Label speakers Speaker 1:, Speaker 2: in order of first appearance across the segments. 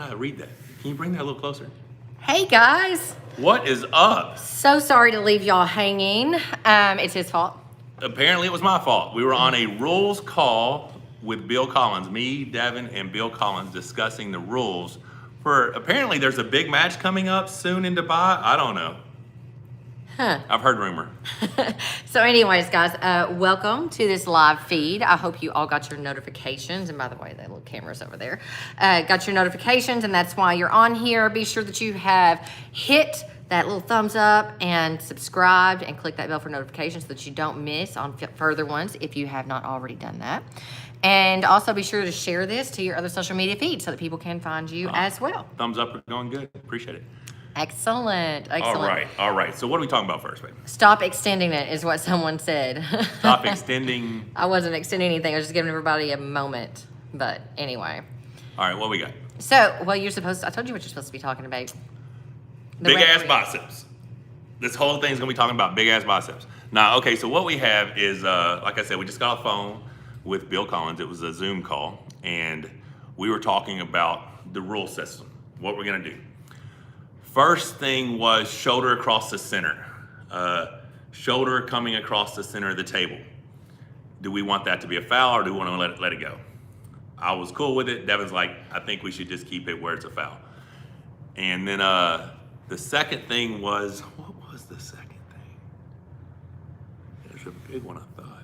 Speaker 1: can I read that? Can you bring that a little closer?
Speaker 2: Hey guys.
Speaker 1: What is up?
Speaker 2: So sorry to leave y'all hanging. It's his fault.
Speaker 1: Apparently it was my fault. We were on a rules call with Bill Collins, me, Devon, and Bill Collins discussing the rules for, apparently there's a big match coming up soon in Dubai. I don't know.
Speaker 2: Huh.
Speaker 1: I've heard rumor.
Speaker 2: So anyways, guys, welcome to this live feed. I hope you all got your notifications. And by the way, that little camera's over there. Got your notifications, and that's why you're on here. Be sure that you have hit that little thumbs up and subscribed and click that bell for notifications so that you don't miss on further ones if you have not already done that. And also be sure to share this to your other social media feeds so that people can find you as well.
Speaker 1: Thumbs up are going good. Appreciate it.
Speaker 2: Excellent. Excellent.
Speaker 1: All right. So what are we talking about first, baby?
Speaker 2: Stop extending it is what someone said.
Speaker 1: Stop extending.
Speaker 2: I wasn't extending anything. I was just giving everybody a moment. But anyway.
Speaker 1: All right, what we got?
Speaker 2: So, well, I told you what you're supposed to be talking about.
Speaker 1: Big ass biceps. This whole thing's gonna be talking about big ass biceps. Now, okay, so what we have is, like I said, we just got off the phone with Bill Collins. It was a Zoom call, and we were talking about the rule system, what we're gonna do. First thing was shoulder across the center. Shoulder coming across the center of the table. Do we want that to be a foul, or do we want to let it go? I was cool with it. Devon's like, I think we should just keep it where it's a foul. And then the second thing was, what was the second thing? There's a big one, I thought.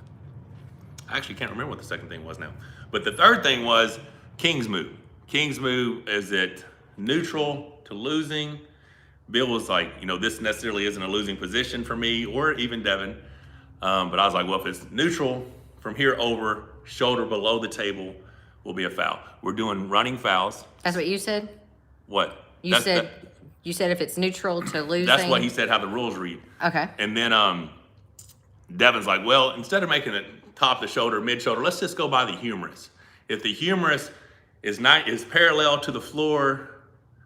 Speaker 1: I actually can't remember what the second thing was now. But the third thing was King's move. King's move, is it neutral to losing? Bill was like, this necessarily isn't a losing position for me or even Devon. But I was like, well, if it's neutral from here over, shoulder below the table will be a foul. We're doing running fouls.
Speaker 2: That's what you said?
Speaker 1: What?
Speaker 2: You said if it's neutral to losing.
Speaker 1: That's what he said, how the rules read.
Speaker 2: Okay.
Speaker 1: And then Devon's like, well, instead of making it top the shoulder, mid shoulder, let's just go by the humerus. If the humerus is parallel to the floor,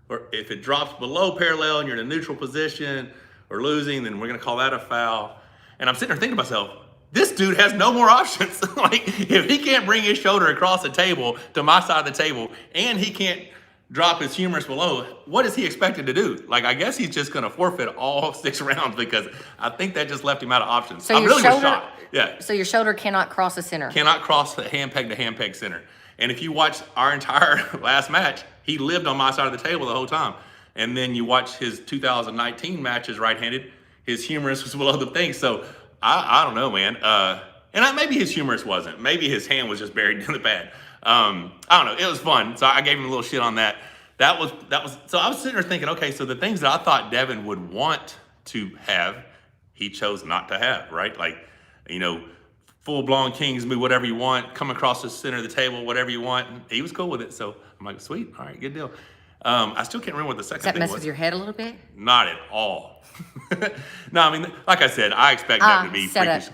Speaker 1: or if it drops below parallel and you're in a neutral position or losing, then we're gonna call that a foul. And I'm sitting there thinking to myself, this dude has no more options. Like, if he can't bring his shoulder across the table to my side of the table, and he can't drop his humerus below, what is he expected to do? Like, I guess he's just gonna forfeit all 6 rounds, because I think that just left him out of options.
Speaker 2: So
Speaker 1: I really was shocked. Yeah.
Speaker 2: So your shoulder cannot cross the center.
Speaker 1: Cannot cross the hand peg to hand peg center. And if you watch our entire last match, he lived on my side of the table the whole time. And then you watch his 2019 matches right-handed, his humerus was below the thing. So I don't know, man. And maybe his humerus wasn't. Maybe his hand was just buried in the pad. I don't know. It was fun. So I gave him a little shit on that. That was. So I was sitting there thinking, okay, so the things that I thought Devon would want to have, he chose not to have, right? Like, full-blown King's move, whatever you want, come across the center of the table, whatever you want. He was cool with it. So I'm like, sweet. All right, good deal. I still can't remember what the second thing was.
Speaker 2: Does that mess with your head a little bit?
Speaker 1: Not at all. No, I mean, like I said, I expect Devon to be freakish.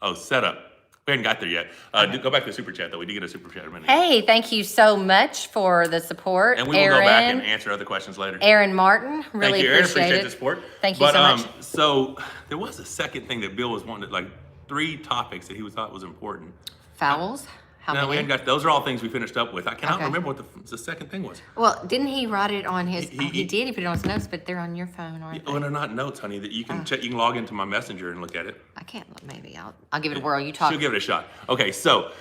Speaker 1: Oh, setup. We haven't got there yet. Go back to the super chat, though. We did get a super chat.
Speaker 2: Hey, thank you so much for the support,
Speaker 1: and we will go back and answer other questions later.
Speaker 2: Aaron Martin, really
Speaker 1: thank you, Aaron.
Speaker 2: appreciate
Speaker 1: Appreciate the support.
Speaker 2: Thank you so much.
Speaker 1: So there was a second thing that Bill was wanting, like 3 topics that he thought was important.
Speaker 2: Fouls? How many?
Speaker 1: We hadn't got. Those are all things we finished up with. I cannot remember what the second thing was.
Speaker 2: Well, didn't he write it on his? He did. He put it on his notes, but they're on your phone, aren't they?
Speaker 1: Well, they're not notes, honey. That you can check. You can log into my messenger and look at it.
Speaker 2: I can't. Maybe I'll give it a whirl. You talk.
Speaker 1: She'll give it a shot. Okay, so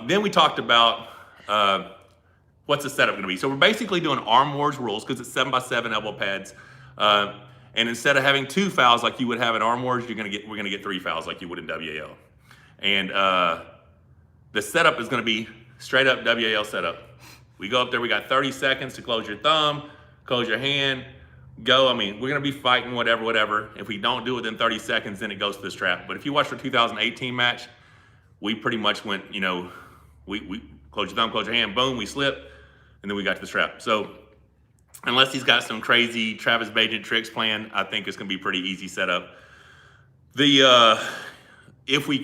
Speaker 1: then we talked about what's the setup going to be. So we're basically doing Arm Wars rules because it's 7x7 elbow pads. And instead of having 2 fouls like you would have in Arm Wars, we're gonna get 3 fouls like you would in WAL. And the setup is gonna be straight up WAL setup. We go up there, we got 30 seconds to close your thumb, close your hand, go. I mean, we're gonna be fighting whatever. If we don't do it within 30 seconds, then it goes to the strap. But if you watch the 2018 match, we pretty much went, we close your thumb, close your hand, boom, we slip, and then we got to the strap. So unless he's got some crazy Travis Bagent tricks planned, I think it's gonna be pretty easy setup. If we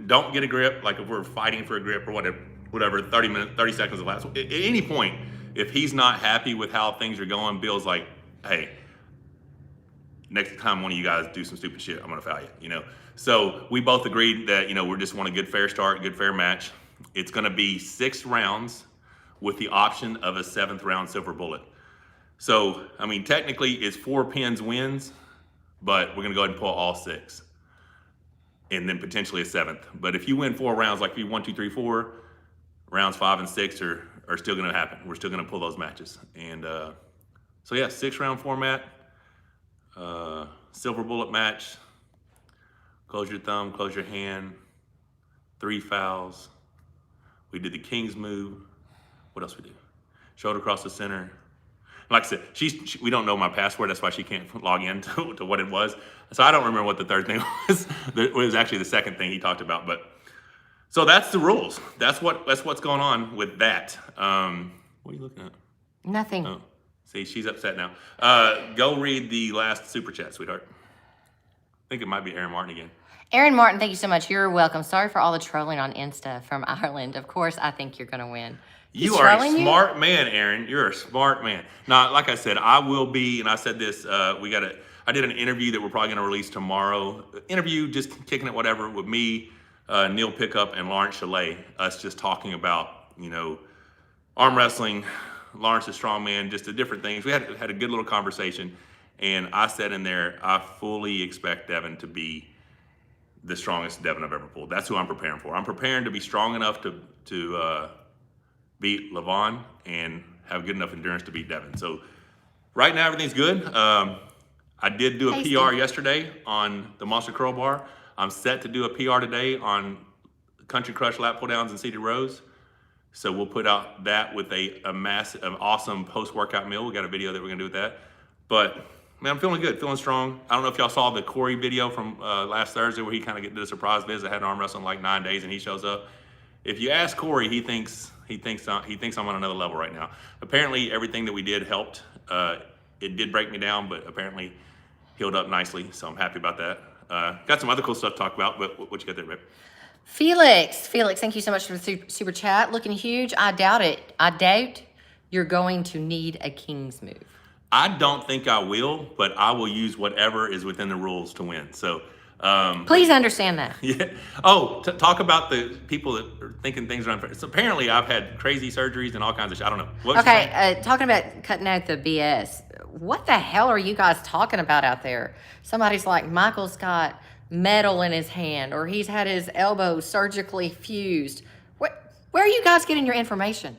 Speaker 1: don't get a grip, like if we're fighting for a grip or whatever, 30 seconds will last. At any point, if he's not happy with how things are going, Bill's like, hey, next time one of you guys do some stupid shit, I'm gonna foul you, So we both agreed that, we just want a good fair start, good fair match. It's gonna be 6 rounds with the option of a 7th round silver bullet. So, I mean, technically it's 4 pins wins, but we're gonna go ahead and pull all 6. And then potentially a 7th. But if you win 4 rounds, like if you 1, 2, 3, 4, rounds 5 and 6 are still gonna happen. We're still gonna pull those matches. And so yeah, 6-round format, silver bullet match, close your thumb, close your hand, 3 fouls. We did the King's move. What else we do? Shoulder across the center. Like I said, we don't know my password. That's why she can't log in to what it was. So I don't remember what the third thing was. It was actually the second thing he talked about. But so that's the rules. That's what's going on with that. What are you looking at?
Speaker 2: Nothing.
Speaker 1: Oh, see, she's upset now. Go read the last super chat, sweetheart. I think it might be Aaron Martin again.
Speaker 2: Aaron Martin, thank you so much. You're welcome. Sorry for all the trolling on Insta from Ireland. Of course, I think you're going to win.
Speaker 1: You are a smart man, Aaron. You're a smart man. Now, like I said, I will be, and I said this, I did an interview that we're probably going to release tomorrow. Interview, just kicking it, whatever, with me, Neil Pickup, and Lawrence Chalet. Us just talking about, arm wrestling, Lawrence is strongman, just the different things. We had a good little conversation, and I said in there, I fully expect Devon to be the strongest Devon I've ever pulled. That's who I'm preparing for. I'm preparing to be strong enough to beat Levon and have good enough endurance to beat Devon. So right now everything's good. I did do a PR yesterday on the Monster Curl Bar. I'm set to do a PR today on Country Crush lat pull downs and seated rows. So we'll put out that with an awesome post-workout meal. We got a video that we're gonna do with that. But man, I'm feeling good, feeling strong. I don't know if y'all saw the Corey video from last Thursday where he kind of did a surprise visit. I had arm wrestling like 9 days and he shows up. If you ask Corey, he thinks I'm on another level right now. Apparently, everything that we did helped. It did break me down, but apparently healed up nicely. So I'm happy about that. Got some other cool stuff to talk about, but what you got there, babe?
Speaker 2: Felix, thank you so much for the super chat. Looking huge. I doubt it. I doubt you're going to need a King's move.
Speaker 1: I don't think I will, but I will use whatever is within the rules to win. So.
Speaker 2: Please understand that.
Speaker 1: Yeah. Oh, talk about the people that are thinking things are unfair. So apparently I've had crazy surgeries and all kinds of shit. I don't know.
Speaker 2: Okay, talking about cutting out the BS. What the hell are you guys talking about out there? Somebody's like, Michael's got metal in his hand, or he's had his elbow surgically fused. Where are you guys getting your information?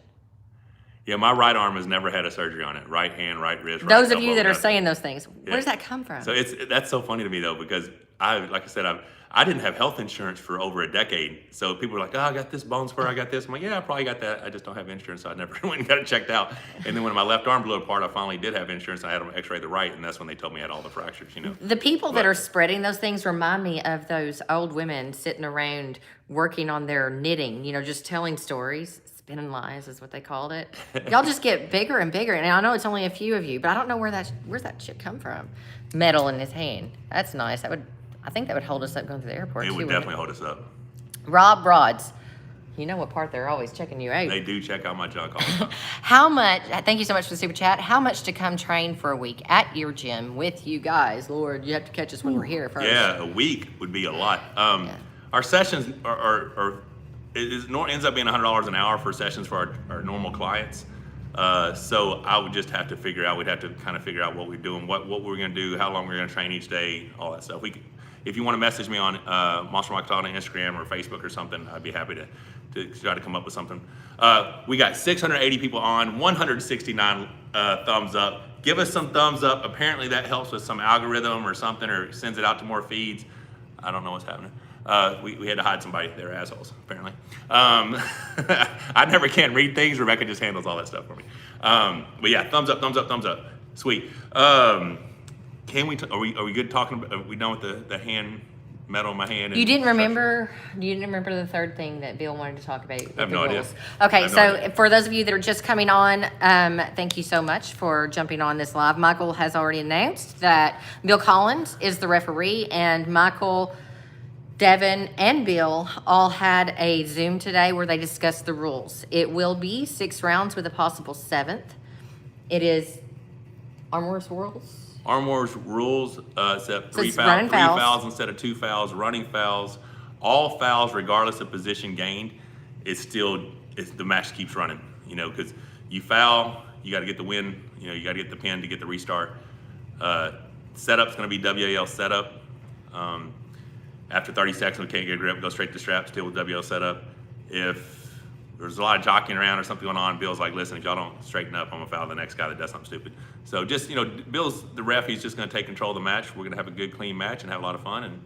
Speaker 1: Yeah, my right arm has never had a surgery on it. Right hand, right wrist, right
Speaker 2: Those of
Speaker 1: elbow,
Speaker 2: you that are saying those things, where does that come from?
Speaker 1: So that's so funny to me though, because like I said, I didn't have health insurance for over a decade. So people were like, oh, I got this bone spur, I got this. I'm like, yeah, I probably got that. I just don't have insurance, so I never went and got it checked out. And then when my left arm blew apart, I finally did have insurance. I had them x-ray the right, and that's when they told me I had all the fractures,
Speaker 2: The people that are spreading those things remind me of those old women sitting around working on their knitting, just telling stories. Spinning lies is what they called it. Y'all just get bigger and bigger. And I know it's only a few of you, but I don't know where's that shit come from. Metal in his hand. That's nice. I think that would hold us up going through the airport.
Speaker 1: It would definitely hold us up.
Speaker 2: Rob Broads. You know what part they're always checking you out.
Speaker 1: They do check out my junk all the time.
Speaker 2: How much, thank you so much for the super chat. How much to come train for a week at your gym with you guys? Lord, you have to catch us when we're here first.
Speaker 1: Yeah, a week would be a lot. Our sessions ends up being $100 an hour for sessions for our normal clients. So I would just have to figure out, we'd have to kind of figure out what we're doing, what we're going to do, how long we're going to train each day, all that stuff. If you want to message me on Monster Mike Todd on Instagram or Facebook or something, I'd be happy to try to come up with something. We got 680 people on, 169 thumbs up. Give us some thumbs up. Apparently that helps with some algorithm or something, or sends it out to more feeds. I don't know what's happening. We had to hide somebody. They're assholes, apparently. I never can read things. Rebecca just handles all that stuff for me. But yeah, thumbs up, thumbs up, thumbs up. Sweet. Are we good talking? Are we done with the hand metal in my hand?
Speaker 2: You didn't remember the third thing that Bill wanted to talk about?
Speaker 1: I have no idea.
Speaker 2: Okay, so for those of you that are just coming on, thank you so much for jumping on this live. Michael has already announced that Bill Collins is the referee, and Michael, Devon, and Bill all had a Zoom today where they discussed the rules. It will be 6 rounds with a possible 7th. It is Arm Wars rules.
Speaker 1: Arm Wars rules, except
Speaker 2: So
Speaker 1: three
Speaker 2: it's running fouls.
Speaker 1: fouls instead of 2 fouls, running fouls, all fouls regardless of position gained. The match keeps running. because you foul, you got to get the win, you got to get the pin to get the restart. Setup's going to be WAL setup. After 30 seconds, we can't get a grip, go straight to strap, still with WL setup. If there's a lot of jockeying around or something going on, Bill's like, listen, if y'all don't straighten up, I'm gonna foul the next guy that does something stupid. So just, Bill's the ref, he's just gonna take control of the match. We're gonna have a good, clean match and have a lot of fun.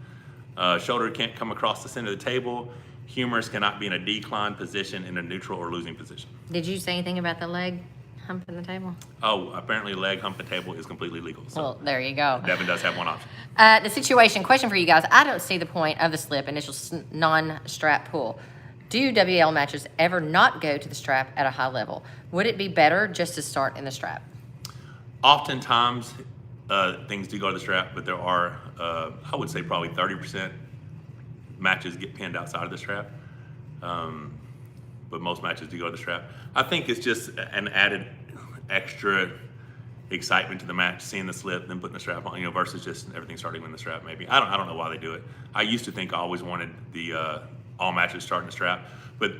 Speaker 1: And shoulder can't come across the center of the table. Humerus cannot be in a decline position, in a neutral or losing position.
Speaker 2: Did you say anything about the leg humping the table?
Speaker 1: Oh, apparently leg hump the table is completely legal. So
Speaker 2: Well, there you go.
Speaker 1: Devon does have one option.
Speaker 2: The situation question for you guys. I don't see the point of the slip initial non-strap pull. Do WL matches ever not go to the strap at a high level? Would it be better just to start in the strap?
Speaker 1: Oftentimes, things do go to the strap, but there are, I would say probably 30% matches get pinned outside of the strap. But most matches do go to the strap. I think it's just an added extra excitement to the match, seeing the slip, then putting the strap on, versus just everything starting with the strap. Maybe I don't know why they do it. I used to think I always wanted the all matches starting the strap, but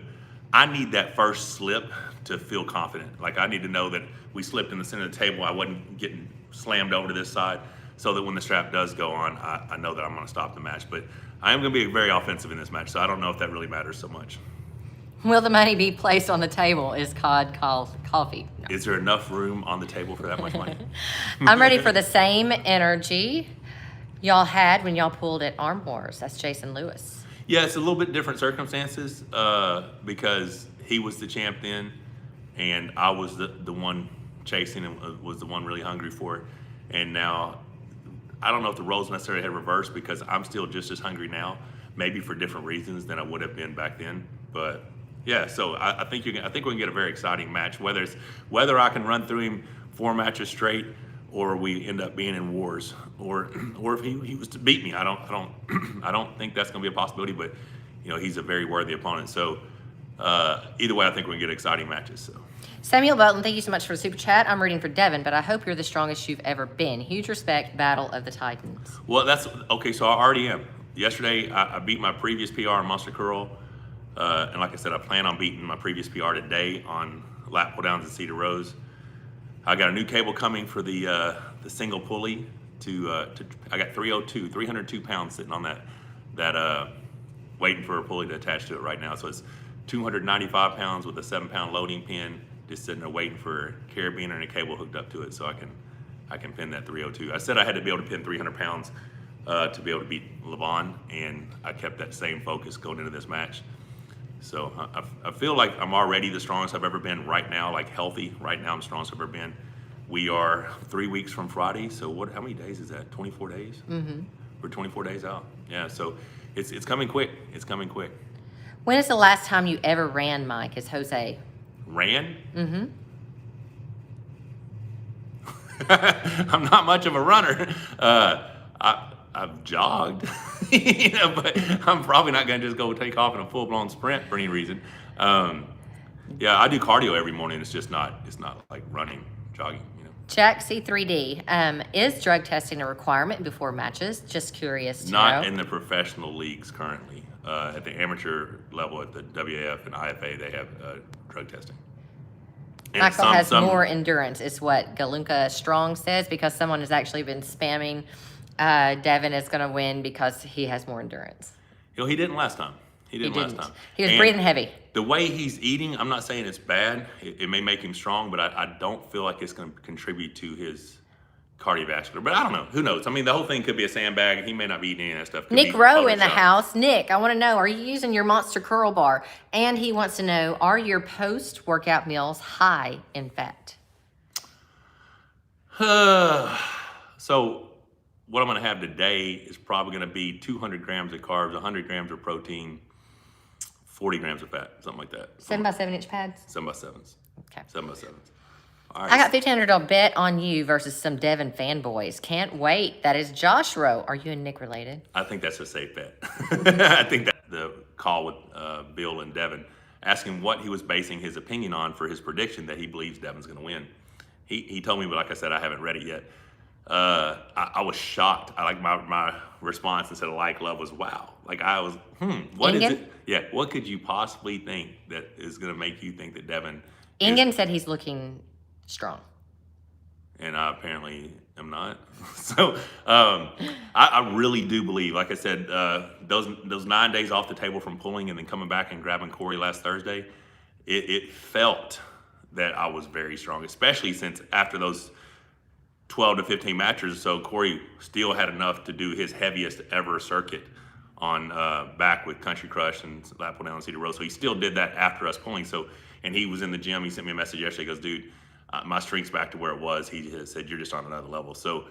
Speaker 1: I need that first slip to feel confident. Like I need to know that we slipped in the center of the table. I wasn't getting slammed over to this side, so that when the strap does go on, I know that I'm going to stop the match. But I am going to be very offensive in this match, so I don't know if that really matters so much.
Speaker 2: Will the money be placed on the table? Is Todd called coffee? No.
Speaker 1: Is there enough room on the table for that much money?
Speaker 2: I'm ready for the same energy y'all had when y'all pulled at Arm Wars. That's Jason Lewis.
Speaker 1: Yeah, it's a little bit different circumstances because he was the champ then, and I was the one chasing and was the one really hungry for it. And now, I don't know if the roles necessarily had reversed because I'm still just as hungry now, maybe for different reasons than I would have been back then. But yeah, so I think we can get a very exciting match. Whether I can run through him 4 matches straight, or we end up being in wars, or if he was to beat me, I don't think that's going to be a possibility. But he's a very worthy opponent. So either way, I think we can get exciting matches. So.
Speaker 2: Samuel Bolton, thank you so much for the super chat. I'm rooting for Devon, but I hope you're the strongest you've ever been. Huge respect, Battle of the Titans.
Speaker 1: Well, that's okay. So I already am. Yesterday, I beat my previous PR in Monster Curl. And like I said, I plan on beating my previous PR today on lap pull downs at Cedar Rose. I got a new cable coming for the single pulley I got 302 pounds sitting on that waiting for a pulley to attach to it right now. So it's 295 pounds with a 7-pound loading pin, just sitting there waiting for a carabiner and a cable hooked up to it so I can pin that 302. I said I had to be able to pin 300 pounds to be able to beat Levon, and I kept that same focus going into this match. So I feel like I'm already the strongest I've ever been right now, like healthy. Right now I'm the strongest I've ever been. We are 3 weeks from Friday, so how many days is that? 24 days? Mm-hmm. We're 24 days out. Yeah, so it's coming quick. It's coming quick.
Speaker 2: When is the last time you ever ran, Mike, as Jose?
Speaker 1: Ran?
Speaker 2: Mm-hmm.
Speaker 1: I'm not much of a runner. I've jogged, but I'm probably not going to just go take off in a full-blown sprint for any reason. Yeah, I do cardio every morning. It's not like running, jogging.
Speaker 2: Jack C3D, is drug testing a requirement before matches? Just curious to know.
Speaker 1: Not in the professional leagues currently. At the amateur level, at the WAF and IFA, they have drug testing. And
Speaker 2: Michael has more endurance, is what Galunka Strong says, because someone has actually been spamming Devon is going to win because he has more endurance.
Speaker 1: He didn't last time. He didn't last time.
Speaker 2: He was breathing heavy.
Speaker 1: The way he's eating, I'm not saying it's bad. It may make him strong, but I don't feel like it's going to contribute to his cardiovascular. But I don't know. Who knows? I mean, the whole thing could be a sandbag. He may not be eating any of that stuff.
Speaker 2: Nick Rowe in the house. Nick, I want to know, are you using your Monster Curl bar? And he wants to know, are your post-workout meals high in fat?
Speaker 1: So what I'm going to have today is probably going to be 200 grams of carbs, 100 grams of protein, 40 grams of fat, something like that.
Speaker 2: 7x7 inch pads?
Speaker 1: 7x7s.
Speaker 2: Okay.
Speaker 1: 7x7s. All right.
Speaker 2: I got $1,500 bet on you versus some Devon fanboys. Can't wait. That is Josh Rowe. Are you and Nick related?
Speaker 1: I think that's a safe bet. I think that the call with Bill and Devon, asking what he was basing his opinion on for his prediction that he believes Devon's going to win. He told me, but like I said, I haven't read it yet. I was shocked. I like my response instead of love was wow. Like I was, what is it? Yeah, what could you possibly think that is going to make you think that Devon
Speaker 2: Ingen said he's looking strong.
Speaker 1: And I apparently am not. So I really do believe, like I said, those 9 days off the table from pulling and then coming back and grabbing Corey last Thursday, it felt that I was very strong, especially since after those 12 to 15 matches or so, Corey still had enough to do his heaviest ever circuit on back with Country Crush and lap pull down on Cedar Road. So he still did that after us pulling. So, and he was in the gym. He sent me a message yesterday. He goes, dude, my strength's back to where it was. He has said, you're just on another level. So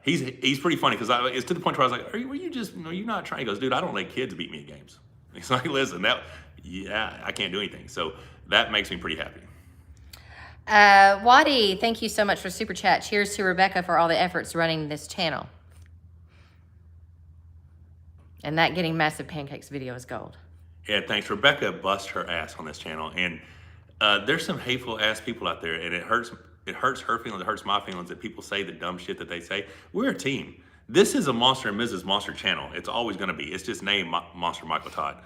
Speaker 1: he's pretty funny because it's to the point where I was like, are you not trying? He goes, dude, I don't let kids beat me at games. He's like, listen, I can't do anything. So that makes me pretty happy.
Speaker 2: Waddy, thank you so much for Super Chat. Cheers to Rebecca for all the efforts running this channel. And that getting massive pancakes video is gold.
Speaker 1: Yeah, thanks. Rebecca bust her ass on this channel. And there's some hateful ass people out there, and it hurts her feelings, it hurts my feelings that people say the dumb shit that they say. We're a team. This is a Monster and Mrs. Monster channel. It's always gonna be. It's just named Monster Michael Todd.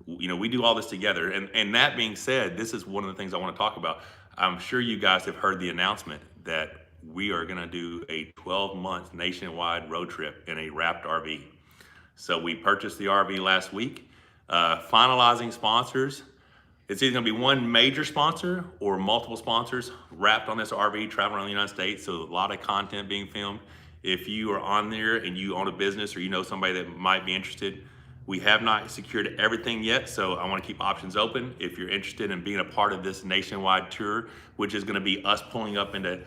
Speaker 1: You know, we do all this together. And that being said, this is one of the things I wanna talk about. I'm sure you guys have heard the announcement that we are gonna do a 12-month nationwide road trip in a wrapped RV. So we purchased the RV last week, finalizing sponsors. It's either gonna be one major sponsor or multiple sponsors wrapped on this RV, traveling around the United States. So a lot of content being filmed. If you are on there and you own a business or you know somebody that might be interested, we have not secured everything yet, so I wanna keep options open. If you're interested in being a part of this nationwide tour, which is gonna be us pulling up into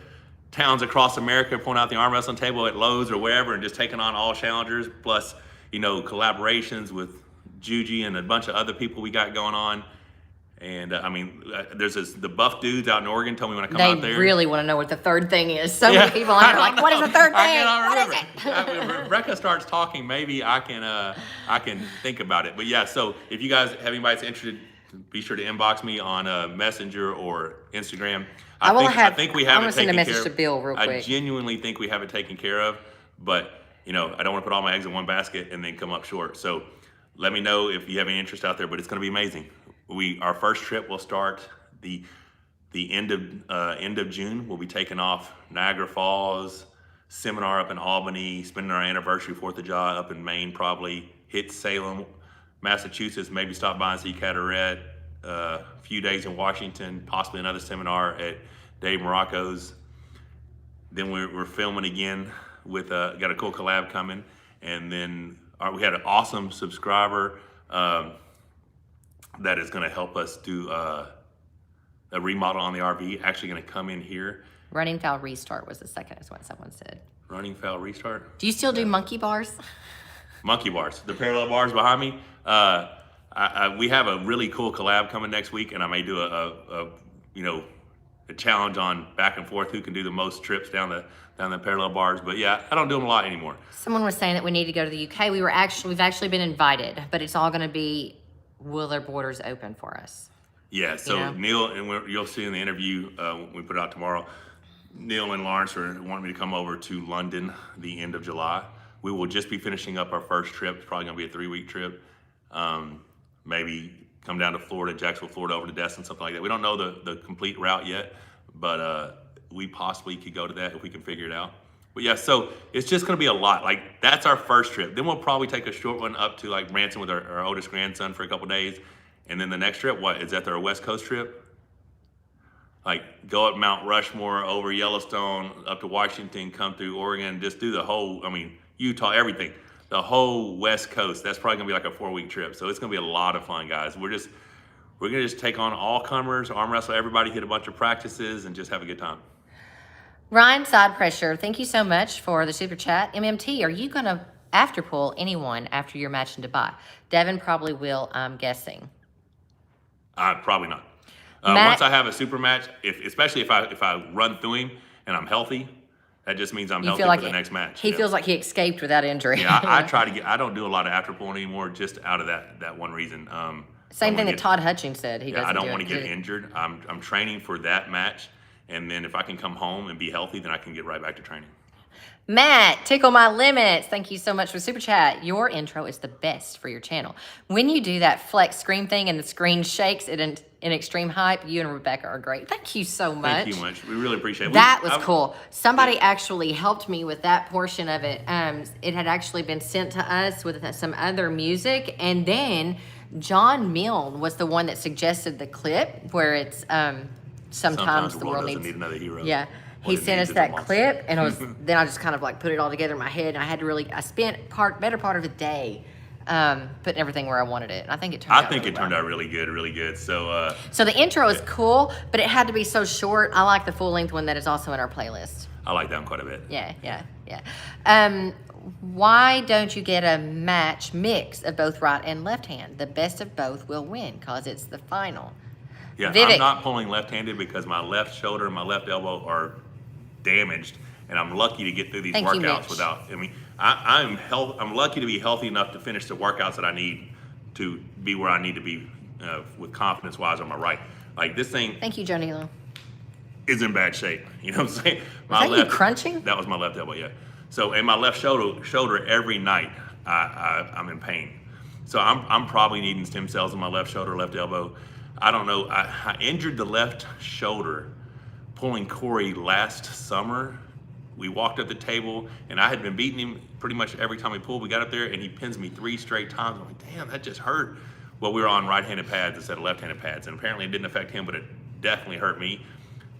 Speaker 1: towns across America, pulling out the arm wrestling table at Lowe's or wherever and just taking on all challengers, plus, you know, collaborations with Juji and a bunch of other people we got going on. And I mean, there's the buff dudes out in Oregon told me when I come out there.
Speaker 2: They really want to know what the third thing is. So many people are like, what is the third thing?
Speaker 1: I
Speaker 2: What is it?
Speaker 1: When Rebecca starts talking, maybe I can think about it. But yeah, so if you guys have anybody that's interested, be sure to inbox me on Messenger or Instagram. I think we have it taken care of. I'm going to send a message to Bill real quick. I genuinely think we have it taken care of, but you know, I don't want to put all my eggs in one basket and then come up short. So let me know if you have any interest out there, but it's going to be amazing. Our first trip will start the end of June. We'll be taking off Niagara Falls, seminar up in Albany, spending our anniversary 4th of July up in Maine, probably hit Salem, Massachusetts, maybe stop by and see Carteret, a few days in Washington, possibly another seminar at Dave Morocco's. Then we're filming again with got a cool collab coming, and then we had an awesome subscriber that is going to help us do a remodel on the RV. Actually going to come in here. Running Foul Restart was the second, is what someone said. Running Foul Restart. Do you still do monkey bars? Monkey bars, the parallel bars behind me. We have a really cool collab coming next week, and I may do a challenge on back and forth who can do the most trips down the parallel bars. But yeah, I don't do them a lot anymore. Someone was saying that we need to go to the UK. We've actually been invited, but it's all going to be, will their borders open for us? Yeah, so Neil, and you'll see in the interview when we put it out tomorrow, Neil and Lawrence are wanting me to come over to London the end of July. We will just be finishing up our first trip. It's probably gonna be a 3-week trip. Maybe come down to Florida, Jacksonville, Florida, over to Destin, something like that. We don't know the complete route yet, but we possibly could go to that if we can figure it out. But yeah, so it's just gonna be a lot. Like, that's our first trip. Then we'll probably take a short one up to like Branson with our oldest grandson for a couple days. And then the next trip, is that our West Coast trip? Like, go up Mount Rushmore, over Yellowstone, up to Washington, come through Oregon, just do the whole, Utah, everything. The whole West Coast. That's probably gonna be like a 4-week trip. So it's gonna be a lot of fun, guys. We're gonna just take on all comers, arm wrestle everybody, hit a bunch of practices, and just have a good time. Ryan Side Pressure, thank you so much for the super chat. MMT, are you gonna after pull anyone after your match in Dubai? Devin probably will, I'm guessing. Probably not. Once I have a super match, especially if I run through him and I'm healthy, that just means I'm healthy for the next match. He feels like he escaped without injury. Yeah, I don't do a lot of after pulling anymore, just out of that one reason. Same thing that Todd Hutchings said. I don't want to get injured. I'm training for that match, and then if I can come home and be healthy, then I can get right back to training.
Speaker 2: Matt, Tickle My Limits. Thank you so much for Super Chat. Your intro is the best for your channel. When you do that flex screen thing and the screen shakes it in extreme hype, you and Rebecca are great. Thank you so much.
Speaker 1: Thank you much. We really appreciate it.
Speaker 2: That was cool. Somebody actually helped me with that portion of it. It had actually been sent to us with some other music. And then John Milne was the one that suggested the clip where it's sometimes the world
Speaker 1: doesn't need another hero.
Speaker 2: Yeah. He sent us that clip, and it was then I just kind of like put it all together in my head, and I had to I spent better part of a day putting everything where I wanted it. And I think it turned out really well.
Speaker 1: turned out really good, really good. So
Speaker 2: so the intro is cool, but it had to be so short. I like the full length one that is also in our playlist.
Speaker 1: I like that one quite a bit.
Speaker 2: Yeah. Why don't you get a match mix of both right and left hand? The best of both will win because it's the final.
Speaker 1: Yeah,
Speaker 2: Vivek.
Speaker 1: I'm not pulling left-handed because my left shoulder and my left elbow are damaged, and I'm lucky to get through these workouts without. I mean, I'm lucky to be healthy enough to finish the workouts that I need to be where I need to be with confidence-wise on my right. Like this thing.
Speaker 2: Thank you, Johnny.
Speaker 1: Is in bad shape. You know what I'm saying?
Speaker 2: Was that you crunching?
Speaker 1: That was my left elbow. Yeah. So in my left shoulder every night, I'm in pain. So I'm probably needing stem cells in my left shoulder, left elbow. I don't know. I injured the left shoulder pulling Corey last summer. We walked up the table, and I had been beating him pretty much every time we pulled. We got up there, and he pins me 3 straight times. I'm like, damn, that just hurt. Well, we were on right-handed pads instead of left-handed pads, and apparently it didn't affect him, but it definitely hurt me.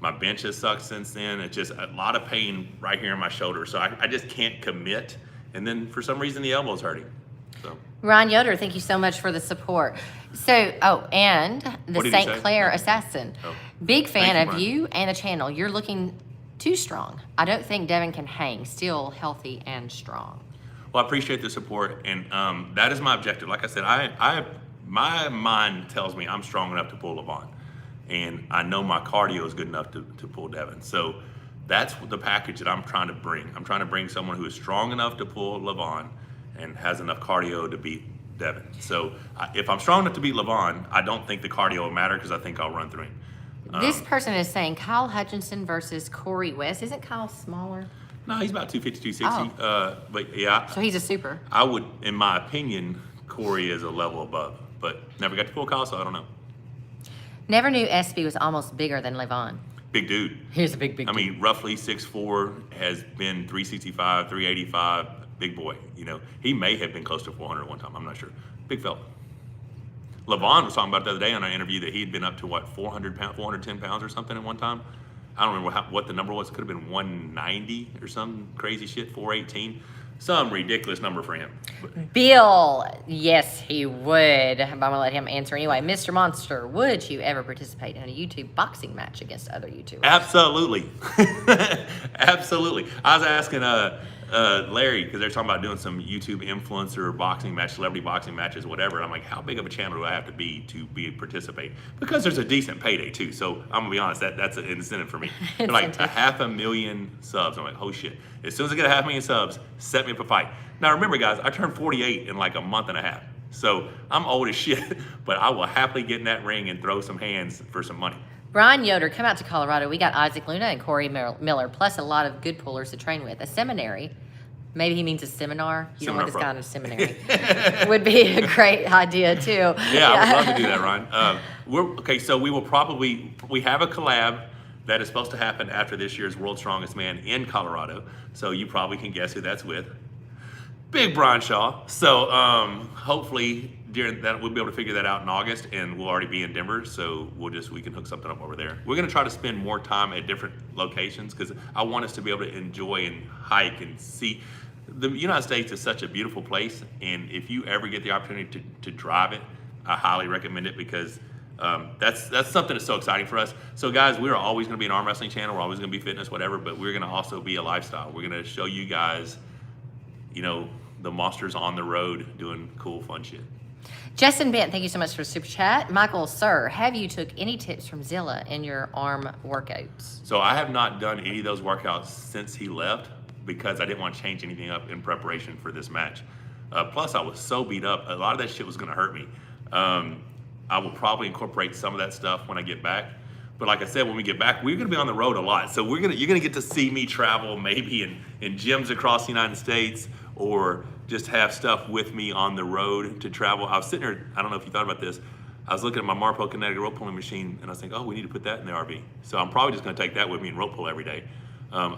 Speaker 1: My bench has sucked since then. It's just a lot of pain right here in my shoulder, so I just can't commit. And then for some reason, the elbow's hurting. So.
Speaker 2: Ron Yoder, thank you so much for the support. So, and the St. Clair Assassin. Oh. Big fan of you and the channel. You're looking too strong. I don't think Devon can hang. Still healthy and strong.
Speaker 1: Well, I appreciate the support, and that is my objective. Like I said, my mind tells me I'm strong enough to pull Levon, and I know my cardio is good enough to pull Devon. So that's the package that I'm trying to bring. I'm trying to bring someone who is strong enough to pull Levon and has enough cardio to beat Devon. So if I'm strong enough to beat Levon, I don't think the cardio will matter because I think I'll run through him.
Speaker 2: This person is saying Kyle Hutchinson versus Corey West. Isn't Kyle smaller?
Speaker 1: No, he's about 250, 260. But yeah.
Speaker 2: So he's a super.
Speaker 1: I would, in my opinion, Corey is a level above, but never got to pull Kyle, so I don't know.
Speaker 2: Never knew SB was almost bigger than Levon.
Speaker 1: Big dude.
Speaker 2: He's a big dude.
Speaker 1: I mean, roughly 6'4", has been 365, 385, big boy. You know, he may have been close to 400 one time. I'm not sure. Big fella. Levon was talking about the other day on an interview that he'd been up to, 410 pounds or something at one time. I don't remember what the number was. It could have been 190 or some crazy shit, 418. Some ridiculous number for him.
Speaker 2: Bill, yes, he would. I'm going to let him answer anyway. Mr. Monster, would you ever participate in a YouTube boxing match against other YouTubers?
Speaker 1: Absolutely. Absolutely. I was asking Larry, because they're talking about doing some YouTube influencer boxing match, celebrity boxing matches, whatever. And I'm like, how big of a channel do I have to be participate? Because there's a decent payday too. So I'm gonna be honest, that's an incentive for me. Like 500,000 subs. I'm like, oh shit. As soon as I get 500,000 subs, set me up a fight. Now remember guys, I turned 48 in like a month and a half. So I'm old as shit, but I will happily get in that ring and throw some hands for some money.
Speaker 2: Brian Yoder, come out to Colorado. We got Isaac Luna and Corey Miller, plus a lot of good pullers to train with. A seminary, maybe he means a seminar. You don't want this guy in a seminary. Would be a great idea too.
Speaker 1: Yeah, I would love to do that, Ron. So we have a collab that is supposed to happen after this year's World's Strongest Man in Colorado. So you probably can guess who that's with. Big Brian Shaw. So hopefully during that we'll be able to figure that out in August, and we'll already be in Denver. So we can hook something up over there. We're gonna try to spend more time at different locations because I want us to be able to enjoy and hike and see. The United States is such a beautiful place, and if you ever get the opportunity to drive it, I highly recommend it because that's something that's so exciting for us. So guys, we're always gonna be an arm wrestling channel. We're always gonna be fitness, whatever, but we're gonna also be a lifestyle. We're gonna show you guys, you know, the monsters on the road doing cool, fun shit.
Speaker 2: Justin Bent, thank you so much for Super Chat. Michael, sir, have you took any tips from Zilla in your arm workouts?
Speaker 1: So I have not done any of those workouts since he left because I didn't want to change anything up in preparation for this match. Plus, I was so beat up. A lot of that shit was going to hurt me. I will probably incorporate some of that stuff when I get back. But like I said, when we get back, we're going to be on the road a lot. So you're going to get to see me travel maybe in gyms across the United States, or just have stuff with me on the road to travel. I was sitting there, I don't know if you thought about this. I was looking at my Marpo kinetic rope pulling machine, and I was thinking, oh, we need to put that in the RV. So I'm probably just going to take that with me and rope pull every day.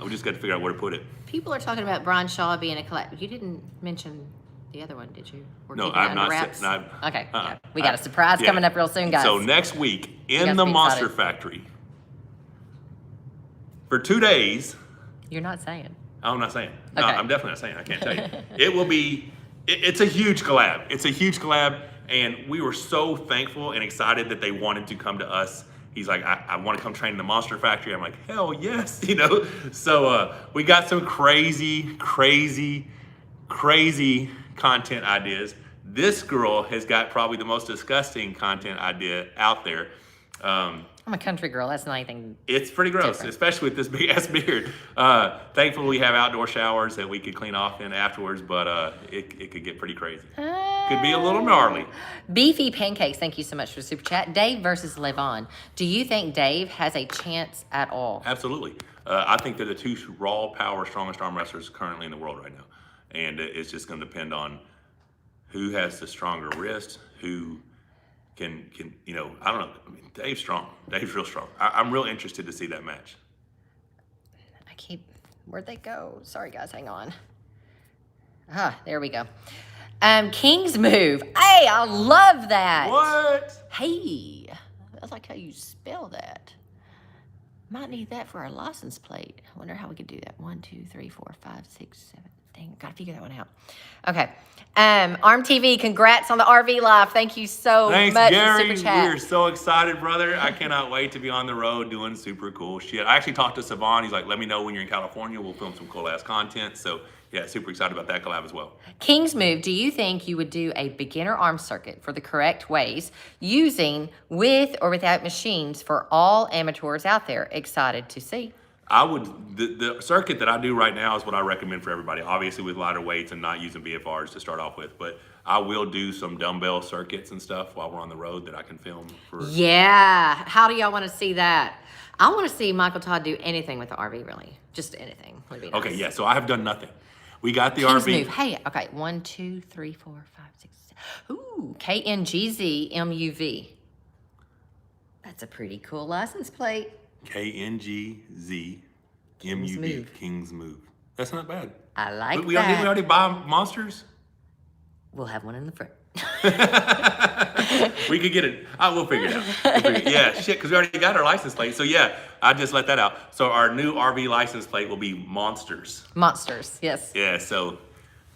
Speaker 1: We just got to figure out where to put it.
Speaker 2: People are talking about Brian Shaw being a collab. You didn't mention the other one, did you?
Speaker 1: No, I've not said.
Speaker 2: Okay, yeah. We got a surprise coming up real soon, guys.
Speaker 1: So next week in the Monster Factory for 2 days.
Speaker 2: You're not saying.
Speaker 1: I'm not saying. No,
Speaker 2: Okay.
Speaker 1: I'm definitely not saying. I can't tell you. It will be. It's a huge collab. It's a huge collab, and we were so thankful and excited that they wanted to come to us. He's like, I want to come train in the Monster Factory. I'm like, hell yes, you know. So we got some crazy content ideas. This girl has got probably the most disgusting content idea out there.
Speaker 2: I'm a country girl. That's not anything.
Speaker 1: It's pretty gross,
Speaker 2: different.
Speaker 1: especially with this big ass beard. Thankfully, we have outdoor showers that we could clean off in afterwards, but it could get pretty crazy. Could be a little gnarly.
Speaker 2: Beefy Pancakes, thank you so much for the super chat. Dave versus Levon. Do you think Dave has a chance at all?
Speaker 1: Absolutely. I think they're the two raw power, strongest arm wrestlers currently in the world right now. And it's just going to depend on who has the stronger wrist, who can you know, I don't know. I mean, Dave's strong. Dave's real strong. I'm real interested to see that match.
Speaker 2: Where'd they go? Sorry, guys, hang on. There we go. King's Move. Hey, I love that.
Speaker 1: What?
Speaker 2: Hey, I like how you spell that. Might need that for our license plate. I wonder how we could do that. 1, 2, 3, 4, 5, 6, 7. Dang, gotta figure that one out. Okay. Arm TV, congrats on the RV life. Thank you so
Speaker 1: Thanks,
Speaker 2: much
Speaker 1: Gary.
Speaker 2: for the super chat.
Speaker 1: We're so excited, brother. I cannot wait to be on the road doing super cool shit. I actually talked to Savon. He's like, let me know when you're in California. We'll film some cool ass content. So yeah, super excited about that collab as well.
Speaker 2: King's Move, do you think you would do a beginner arm circuit for the correct ways, using with or without machines for all amateurs out there? Excited to see.
Speaker 1: I would, the circuit that I do right now is what I recommend for everybody, obviously with lighter weights and not using BFRs to start off with, but I will do some dumbbell circuits and stuff while we're on the road that I can film for.
Speaker 2: Yeah, how do y'all want to see that? I want to see Michael Todd do anything with the RV, really. Just anything would be nice.
Speaker 1: Okay, yeah, so I have done nothing. We got the
Speaker 2: King's
Speaker 1: RV.
Speaker 2: Move. Hey, okay, 1, 2, 3, 4, 5, 6, 7. Ooh, KNGZ MUV. That's a pretty cool license plate.
Speaker 1: KNGZ
Speaker 2: King's
Speaker 1: MUV.
Speaker 2: Move.
Speaker 1: King's Move. That's not bad.
Speaker 2: I like
Speaker 1: Did we
Speaker 2: that.
Speaker 1: already buy monsters?
Speaker 2: We'll have one in the front.
Speaker 1: We could get it. We'll figure it out. Yeah, shit, because we already got our license plate. So yeah, I just let that out. So our new RV license plate will be Monsters.
Speaker 2: Monsters, yes.
Speaker 1: Yeah, so,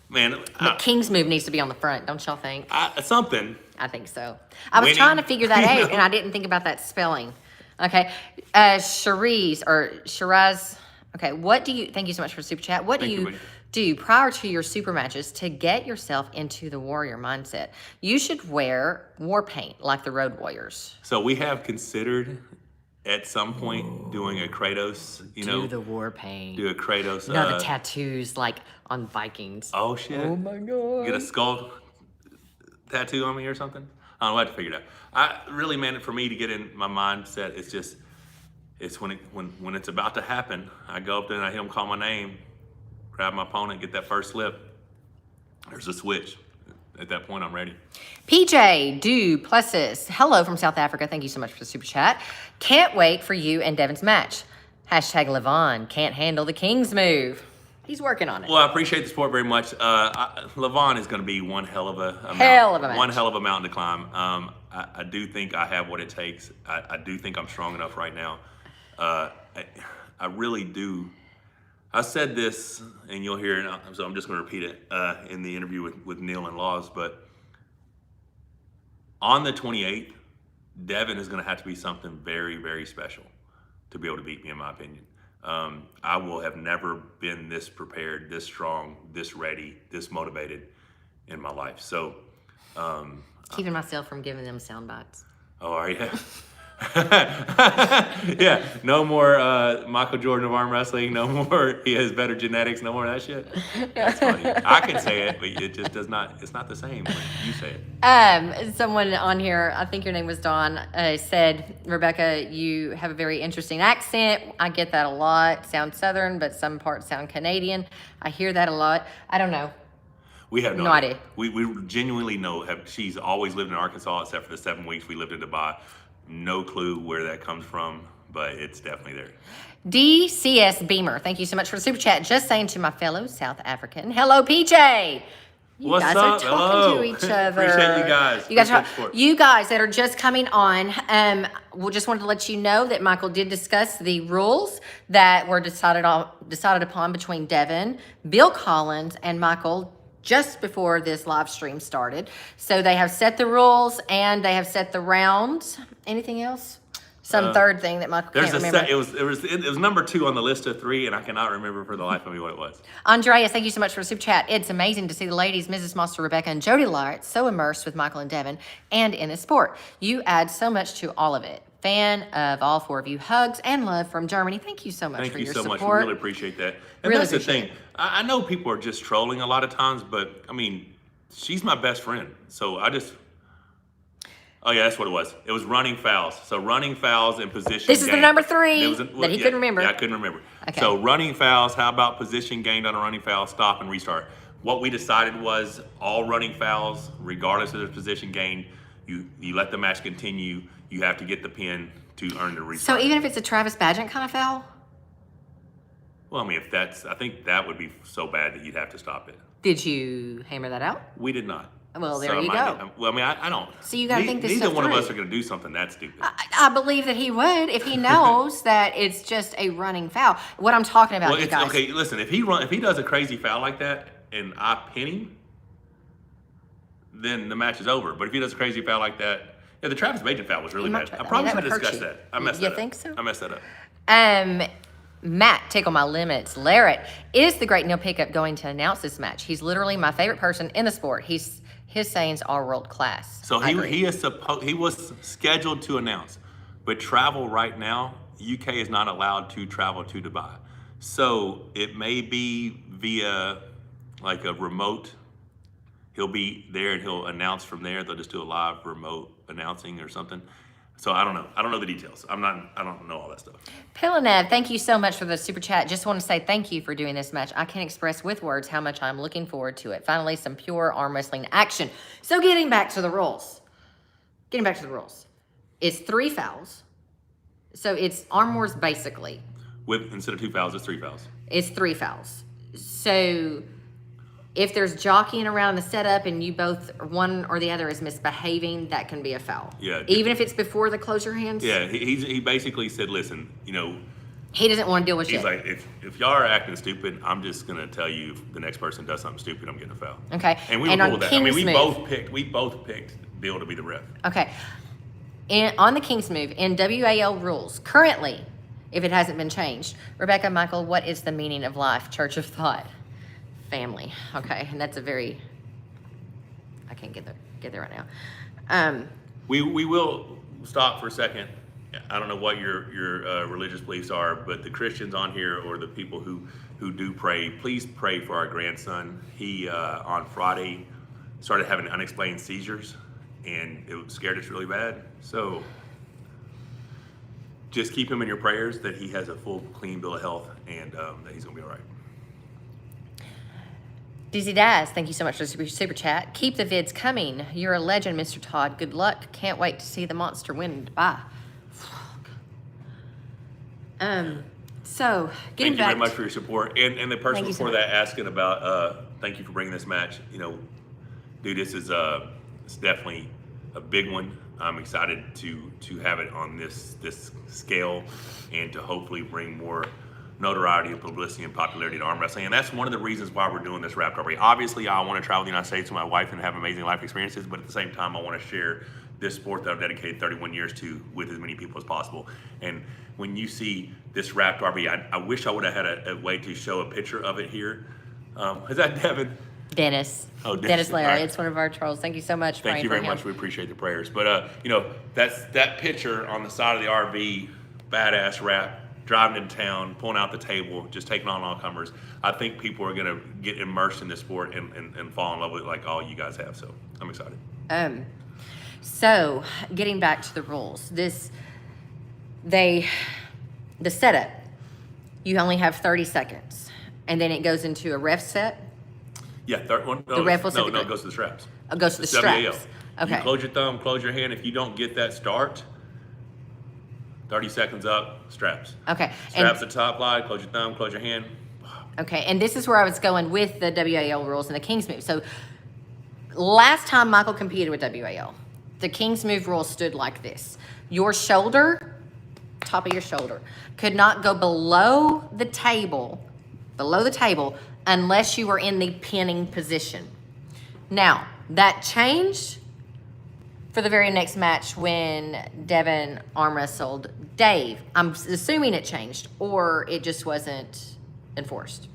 Speaker 1: man.
Speaker 2: But King's Move needs to be on the front, don't y'all think?
Speaker 1: Something.
Speaker 2: I think so. I was
Speaker 1: Winning.
Speaker 2: trying to figure that out, and I didn't think about that spelling. Okay, Cherise or Shiraz. Okay, thank you so much for the super chat. What do you do prior to your super matches to get yourself into the warrior mindset? You should wear war paint like the Road Warriors.
Speaker 1: So we have considered at some point doing a Kratos,
Speaker 2: Do the war paint.
Speaker 1: do a Kratos.
Speaker 2: No, the tattoos like on Vikings.
Speaker 1: Oh shit.
Speaker 2: Oh my god.
Speaker 1: Get a skull tattoo on me or something. I don't know, I have to figure it out. I really, man, for me to get in my mindset, it's when it's about to happen. I go up there and I hear him call my name, grab my opponent, get that first slip. There's a switch. At that point, I'm ready.
Speaker 2: PJ Duplessis, hello from South Africa. Thank you so much for the super chat. Can't wait for you and Devon's match. Hashtag Levon can't handle the King's Move. He's working on it.
Speaker 1: Well, I appreciate the support very much. Levon is going to be one hell of a
Speaker 2: match.
Speaker 1: One hell of a mountain to climb. I do think I have what it takes. I do think I'm strong enough right now. I really do. I said this, and you'll hear it, so I'm just going to repeat it in the interview with Neil and Laws, but on the 28th, Devon is going to have to be something very, very special to be able to beat me, in my opinion. I will have never been this prepared, this strong, this ready, this motivated in my life. So,
Speaker 2: keeping myself from giving them sound bites.
Speaker 1: Oh, are you? Yeah, no more Michael Jordan of arm wrestling. No more. He has better genetics. No more of that shit. That's funny. I can say it, but it just does not. It's not the same when you say it.
Speaker 2: Someone on here, I think your name was Dawn, said, Rebecca, you have a very interesting accent. I get that a lot. Sounds Southern, but some parts sound Canadian. I hear that a lot. I don't know.
Speaker 1: We have no
Speaker 2: idea.
Speaker 1: We genuinely know. She's always lived in Arkansas, except for the 7 weeks we lived in Dubai. No clue where that comes from, but it's definitely there.
Speaker 2: DCS Beamer, thank you so much for the super chat. Just saying to my fellow South African, hello, PJ.
Speaker 1: What's
Speaker 2: guys
Speaker 1: up?
Speaker 2: are talking
Speaker 1: Hello.
Speaker 2: to each other.
Speaker 1: Appreciate you guys.
Speaker 2: You guys that are just coming on, we just wanted to let you know that Michael did discuss the rules that were decided upon between Devon, Bill Collins, and Michael just before this live stream started. So they have set the rules and they have set the rounds. Anything else? Some third thing that Michael can't remember.
Speaker 1: It was number 2 on the list of 3, and I cannot remember for the life of me what it was.
Speaker 2: Andreas, thank you so much for the super chat. It's amazing to see the ladies, Mrs. Monster, Rebecca, and Jody Larratt, so immersed with Michael and Devon and in the sport. You add so much to all of it. Fan of all 4 of you. Hugs and love from Germany. Thank you so much for your support.
Speaker 1: Thank you so much. We really appreciate that. And
Speaker 2: Really
Speaker 1: that's the
Speaker 2: appreciate
Speaker 1: thing. I know people are just trolling a lot of times, but I mean, she's my best friend. So oh yeah, that's what it was. It was running fouls. So running fouls and position
Speaker 2: This is the
Speaker 1: gain.
Speaker 2: number 3 that he couldn't remember.
Speaker 1: Yeah, I couldn't remember.
Speaker 2: Okay.
Speaker 1: So running fouls, how about position gained on a running foul, stop and restart? What we decided was all running fouls, regardless of the position gained, you let the match continue. You have to get the pin to earn the restart.
Speaker 2: So even if it's a Travis Badgett kind of foul?
Speaker 1: Well, I mean, I think that would be so bad that you'd have to stop it.
Speaker 2: Did you hammer that out?
Speaker 1: We did not.
Speaker 2: Well, there you go.
Speaker 1: Well, I mean, I don't.
Speaker 2: So you got to think this
Speaker 1: Neither
Speaker 2: stuff
Speaker 1: one of
Speaker 2: through.
Speaker 1: us are going to do something that stupid.
Speaker 2: I believe that he would if he knows that it's just a running foul. What I'm talking about,
Speaker 1: Well,
Speaker 2: you guys.
Speaker 1: okay, listen, if he does a crazy foul like that and I pin him, then the match is over. But if he does a crazy foul like that, yeah, the Travis Badgett foul was really bad. I probably should have discussed that. I messed that up.
Speaker 2: You think so?
Speaker 1: I messed that up.
Speaker 2: Matt, Tickle My Limits, Larratt, is the great Neil Pickup going to announce this match? He's literally my favorite person in the sport. His sayings are world class.
Speaker 1: So he was scheduled to announce, but travel right now, UK is not allowed to travel to Dubai. So it may be via like a remote. He'll be there and he'll announce from there. They'll just do a live remote announcing or something. So I don't know. I don't know the details. I don't know all that stuff.
Speaker 2: Pilanev, thank you so much for the super chat. Just want to say thank you for doing this match. I can't express with words how much I'm looking forward to it. Finally, some pure arm wrestling action. So getting back to the rules. It's 3 fouls. So it's arm wars basically.
Speaker 1: Instead of 2 fouls, it's 3 fouls.
Speaker 2: It's 3 fouls. So if there's jockeying around in the setup and you both, one or the other is misbehaving, that can be a foul.
Speaker 1: Yeah.
Speaker 2: Even if it's before the close your hands?
Speaker 1: Yeah, he basically said, listen,
Speaker 2: he doesn't want to deal with shit.
Speaker 1: he's like, if y'all are acting stupid, I'm just going to tell you if the next person does something stupid, I'm getting a foul.
Speaker 2: Okay.
Speaker 1: And we were cool with that. I mean, we
Speaker 2: Move.
Speaker 1: both picked Bill to be the ref.
Speaker 2: Okay. On the King's Move, in WAL rules, currently, if it hasn't been changed, Rebecca, Michael, what is the meaning of life? Church of Thought. Family. Okay. And that's I can't get there right now.
Speaker 1: We will stop for a second. I don't know what your religious beliefs are, but the Christians on here or the people who do pray, please pray for our grandson. He on Friday started having unexplained seizures, and it scared us really bad. So just keep him in your prayers that he has a full, clean bill of health and that he's gonna be all right.
Speaker 2: Dizzy Daz, thank you so much for the super chat. Keep the vids coming. You're a legend, Mr. Todd. Good luck. Can't wait to see the monster win. Bye. So getting
Speaker 1: Thank you very much for your support, and the person before that asking about. Thank you for bringing this match. Dude, this is it's definitely a big one. I'm excited to have it on this scale, and to hopefully bring more notoriety and publicity and popularity to arm wrestling. And that's one of the reasons why we're doing this rap robbery. Obviously, I want to travel the United States with my wife and have amazing life experiences, but at the same time, I want to share this sport that I've dedicated 31 years to with as many people as possible. And when you see this rap robbery, I wish I would have had a way to show a picture of it here. Is that Devon?
Speaker 2: Dennis.
Speaker 1: Oh,
Speaker 2: Dennis Larratt.
Speaker 1: All right.
Speaker 2: It's one of our trolls. Thank you so much.
Speaker 1: Thank you very much. We appreciate the prayers. But that picture on the side of the RV, badass rap, driving into town, pulling out the table, just taking on all comers. I think people are gonna get immersed in this sport and fall in love with it like all you guys have. So I'm excited.
Speaker 2: So getting back to the rules, the setup, you only have 30 seconds, and then it goes into a ref set.
Speaker 1: Yeah, third one.
Speaker 2: The ref will set
Speaker 1: it goes to the straps.
Speaker 2: It goes to the straps. Okay.
Speaker 1: You close your thumb, close your hand. If you don't get that start, 30 seconds up, straps.
Speaker 2: Okay.
Speaker 1: Straps at the top line, close your thumb, close your hand.
Speaker 2: Okay, and this is where I was going with the WAL rules and the King's Move. So last time Michael competed with WAL, the King's Move rule stood like this. Your shoulder, top of your shoulder, could not go below the table, unless you were in the pinning position. Now, that changed for the very next match when Devon arm wrestled Dave. I'm assuming it changed, or it just wasn't enforced,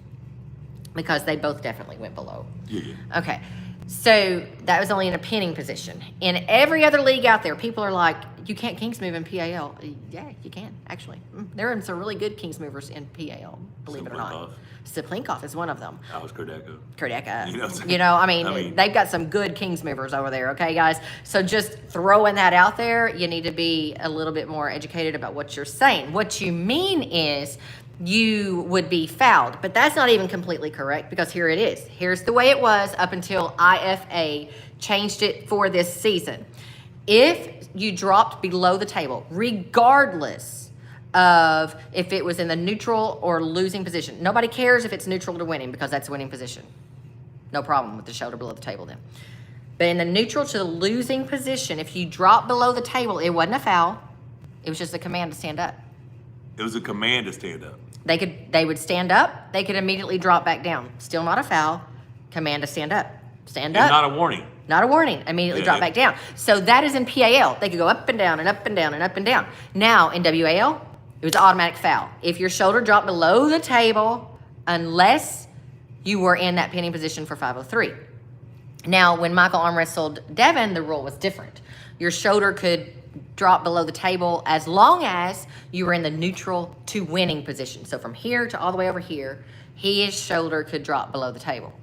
Speaker 2: because they both definitely went below.
Speaker 1: Yeah.
Speaker 2: Okay, so that was only in a pinning position. In every other league out there, people are like, you can't King's Move in PAL. Yeah, you can, actually. There are some really good King's Movers in PAL, believe it or not. Siplinkoff is one of them.
Speaker 1: That was Kurdeka.
Speaker 2: I mean, they've got some good King's Movers over there, okay, guys? So just throwing that out there, you need to be a little bit more educated about what you're saying. What you mean is you would be fouled, but that's not even completely correct, because here it is. Here's the way it was up until IFA changed it for this season. If you dropped below the table, regardless of if it was in the neutral or losing position. Nobody cares if it's neutral to winning, because that's winning position. No problem with the shoulder below the table then. But in the neutral to the losing position, if you drop below the table, it wasn't a foul. It was just a command to stand up.
Speaker 1: It was a command to stand up.
Speaker 2: They would stand up. They could immediately drop back down. Still not a foul. Command to stand up. Stand up.
Speaker 1: And not a warning.
Speaker 2: Not a warning. Immediately drop back down. So that is in PAL. They could go up and down and up and down and up and down. Now in WAL, it was an automatic foul. If your shoulder dropped below the table, unless you were in that pinning position for 503. Now, when Michael arm wrestled Devon, the rule was different. Your shoulder could drop below the table as long as you were in the neutral to winning position. So from here to all the way over here, his shoulder could drop below the table,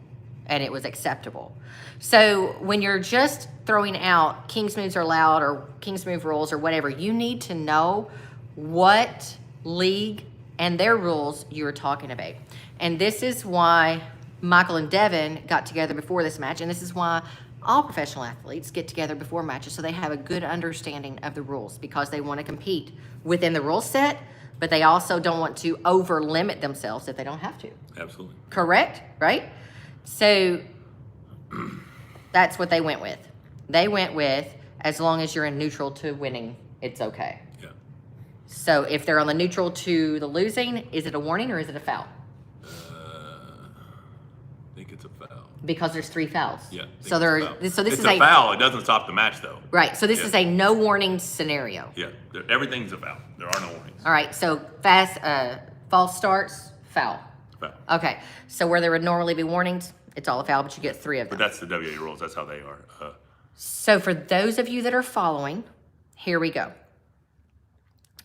Speaker 2: and it was acceptable. So when you're just throwing out King's Moves are allowed or King's Move rules or whatever, you need to know what league and their rules you're talking about. And this is why Michael and Devon got together before this match, and this is why all professional athletes get together before matches, so they have a good understanding of the rules, because they want to compete within the rule set, but they also don't want to over limit themselves if they don't have to.
Speaker 1: Absolutely.
Speaker 2: Correct? Right? So that's what they went with. They went with, as long as you're in neutral to winning, it's okay.
Speaker 1: Yeah.
Speaker 2: So if they're on the neutral to the losing, is it a warning or is it a foul?
Speaker 1: I think it's a foul.
Speaker 2: Because there's 3 fouls.
Speaker 1: Yeah.
Speaker 2: So this
Speaker 1: it's
Speaker 2: is
Speaker 1: a foul. It doesn't stop the match though.
Speaker 2: Right. So this is a no warning scenario.
Speaker 1: Yeah. Everything's a foul. There are no warnings.
Speaker 2: All right. So false starts, foul.
Speaker 1: Foul.
Speaker 2: Okay. So where there would normally be warnings, it's all a foul, but you get 3 of them.
Speaker 1: But that's the WA rules. That's how they are.
Speaker 2: So for those of you that are following, here we go.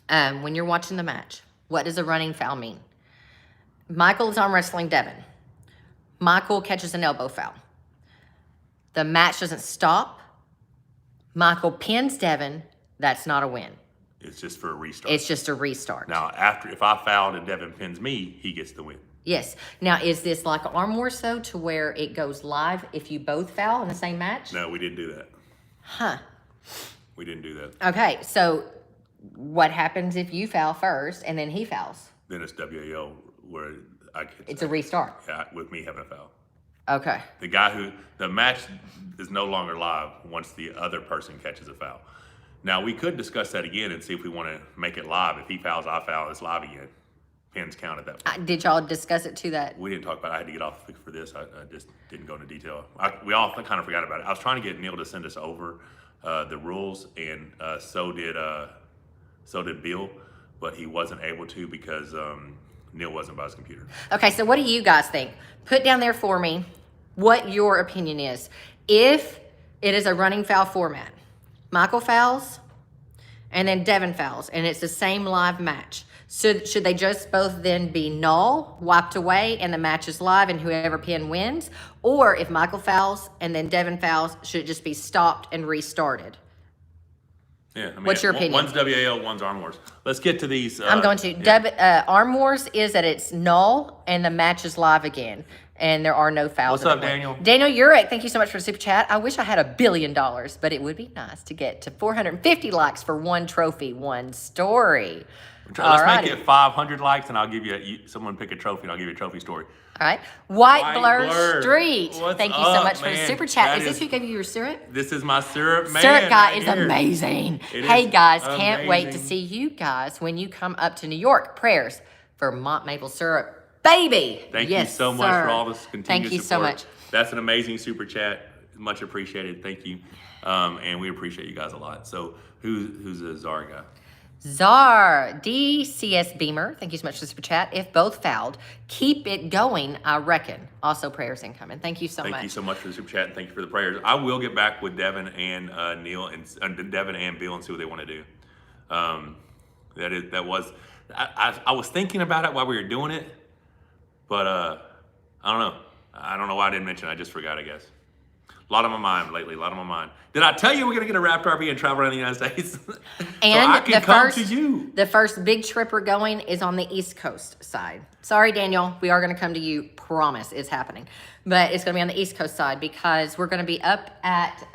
Speaker 2: When you're watching the match, what does a running foul mean? Michael is arm wrestling Devon. Michael catches an elbow foul. The match doesn't stop. Michael pins Devon. That's not a win.
Speaker 1: It's just for a restart.
Speaker 2: It's just a restart.
Speaker 1: Now, if I fouled and Devon pins me, he gets the win.
Speaker 2: Yes. Now, is this like arm wars though, to where it goes live if you both foul in the same match?
Speaker 1: No, we didn't do that.
Speaker 2: Huh.
Speaker 1: We didn't do that.
Speaker 2: Okay, so what happens if you foul first and then he fouls?
Speaker 1: Then it's WAL where
Speaker 2: it's a restart.
Speaker 1: Yeah, with me having a foul.
Speaker 2: Okay.
Speaker 1: The match is no longer live once the other person catches a foul. Now, we could discuss that again and see if we want to make it live. If he fouls, I foul, it's live again. Pins count at that point.
Speaker 2: Did y'all discuss it to that?
Speaker 1: We didn't talk about it. I had to get off for this. I just didn't go into detail. We all kind of forgot about it. I was trying to get Neil to send us over the rules, and so did Bill, but he wasn't able to because Neil wasn't by his computer.
Speaker 2: Okay, so what do you guys think? Put down there for me what your opinion is. If it is a running foul format, Michael fouls, and then Devon fouls, and it's the same live match. So should they just both then be null, wiped away, and the match is live, and whoever pin wins? Or if Michael fouls and then Devon fouls, should it just be stopped and restarted?
Speaker 1: Yeah, I mean,
Speaker 2: what's your opinion?
Speaker 1: One's WAL, one's Arm Wars. Let's get to these.
Speaker 2: I'm going to. Arm Wars is that it's null and the match is live again, and there are no fouls.
Speaker 1: What's up, Daniel?
Speaker 2: Daniel Urich, thank you so much for the super chat. I wish I had $1 billion, but it would be nice to get to 450 likes for one trophy, one story.
Speaker 1: Let's make it 500 likes, and I'll give you someone pick a trophy, and I'll give you a trophy story.
Speaker 2: All right. White Blur Street.
Speaker 1: What's
Speaker 2: Thank you
Speaker 1: up,
Speaker 2: so much for the
Speaker 1: man?
Speaker 2: super chat.
Speaker 1: That
Speaker 2: Is this who gave you your syrup?
Speaker 1: This is my syrup, man.
Speaker 2: Syrup guy
Speaker 1: right
Speaker 2: is
Speaker 1: here.
Speaker 2: amazing.
Speaker 1: It
Speaker 2: Hey,
Speaker 1: is
Speaker 2: guys, can't wait to
Speaker 1: amazing.
Speaker 2: see you guys when you come up to New York. Prayers for Mont Maple Syrup, baby.
Speaker 1: Thank
Speaker 2: Yes,
Speaker 1: you so much
Speaker 2: sir.
Speaker 1: for all this continued
Speaker 2: Thank you so
Speaker 1: support.
Speaker 2: much.
Speaker 1: That's an amazing super chat. Much appreciated. Thank you. And we appreciate you guys a lot. So who's the Czar guy?
Speaker 2: Czar, DCS Beamer, thank you so much for the super chat. If both fouled, keep it going, I reckon. Also, prayers incoming. Thank you so much.
Speaker 1: Thank you so much for the super chat, and thank you for the prayers. I will get back with Devon and Neil and Devon and Bill and see what they want to do. I was thinking about it while we were doing it, but I don't know. I don't know why I didn't mention it. I just forgot, I guess. A lot on my mind lately, a lot on my mind. Did I tell you we're going to get a wrapped RV and travel around the United States?
Speaker 2: And
Speaker 1: so I can come to you.
Speaker 2: The first big trip we're going is on the East Coast side. Sorry, Daniel, we are going to come to you. Promise, it's happening. But it's going to be on the East Coast side because we're going to be up at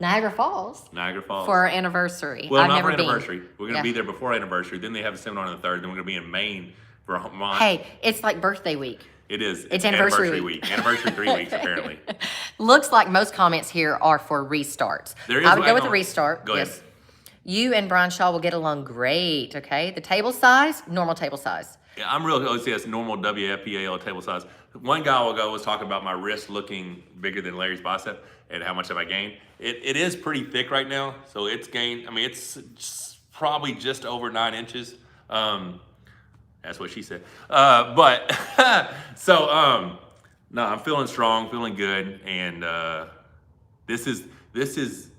Speaker 2: Niagara Falls.
Speaker 1: Niagara Falls.
Speaker 2: For our anniversary.
Speaker 1: Well,
Speaker 2: I've
Speaker 1: not
Speaker 2: never
Speaker 1: for
Speaker 2: been.
Speaker 1: anniversary. We're going to be there before anniversary. Then they have a seminar on the 3rd. Then we're going to be in Maine for a month.
Speaker 2: Hey, it's like birthday week.
Speaker 1: It is.
Speaker 2: It's anniversary
Speaker 1: week. Anniversary 3 weeks, apparently.
Speaker 2: Looks like most comments here are for restarts.
Speaker 1: There is
Speaker 2: I would go
Speaker 1: hang
Speaker 2: with
Speaker 1: on.
Speaker 2: a restart.
Speaker 1: Go ahead.
Speaker 2: Yes. You and Brian Shaw will get along great, okay? The table size, normal table size.
Speaker 1: Yeah, I'm real OCS normal WFPAL table size. One guy will go was talking about my wrist looking bigger than Larry's bicep and how much have I gained. It is pretty thick right now, so it's gained. I mean, it's probably just over 9 inches. That's what she said. But so no, I'm feeling strong, feeling good, and this is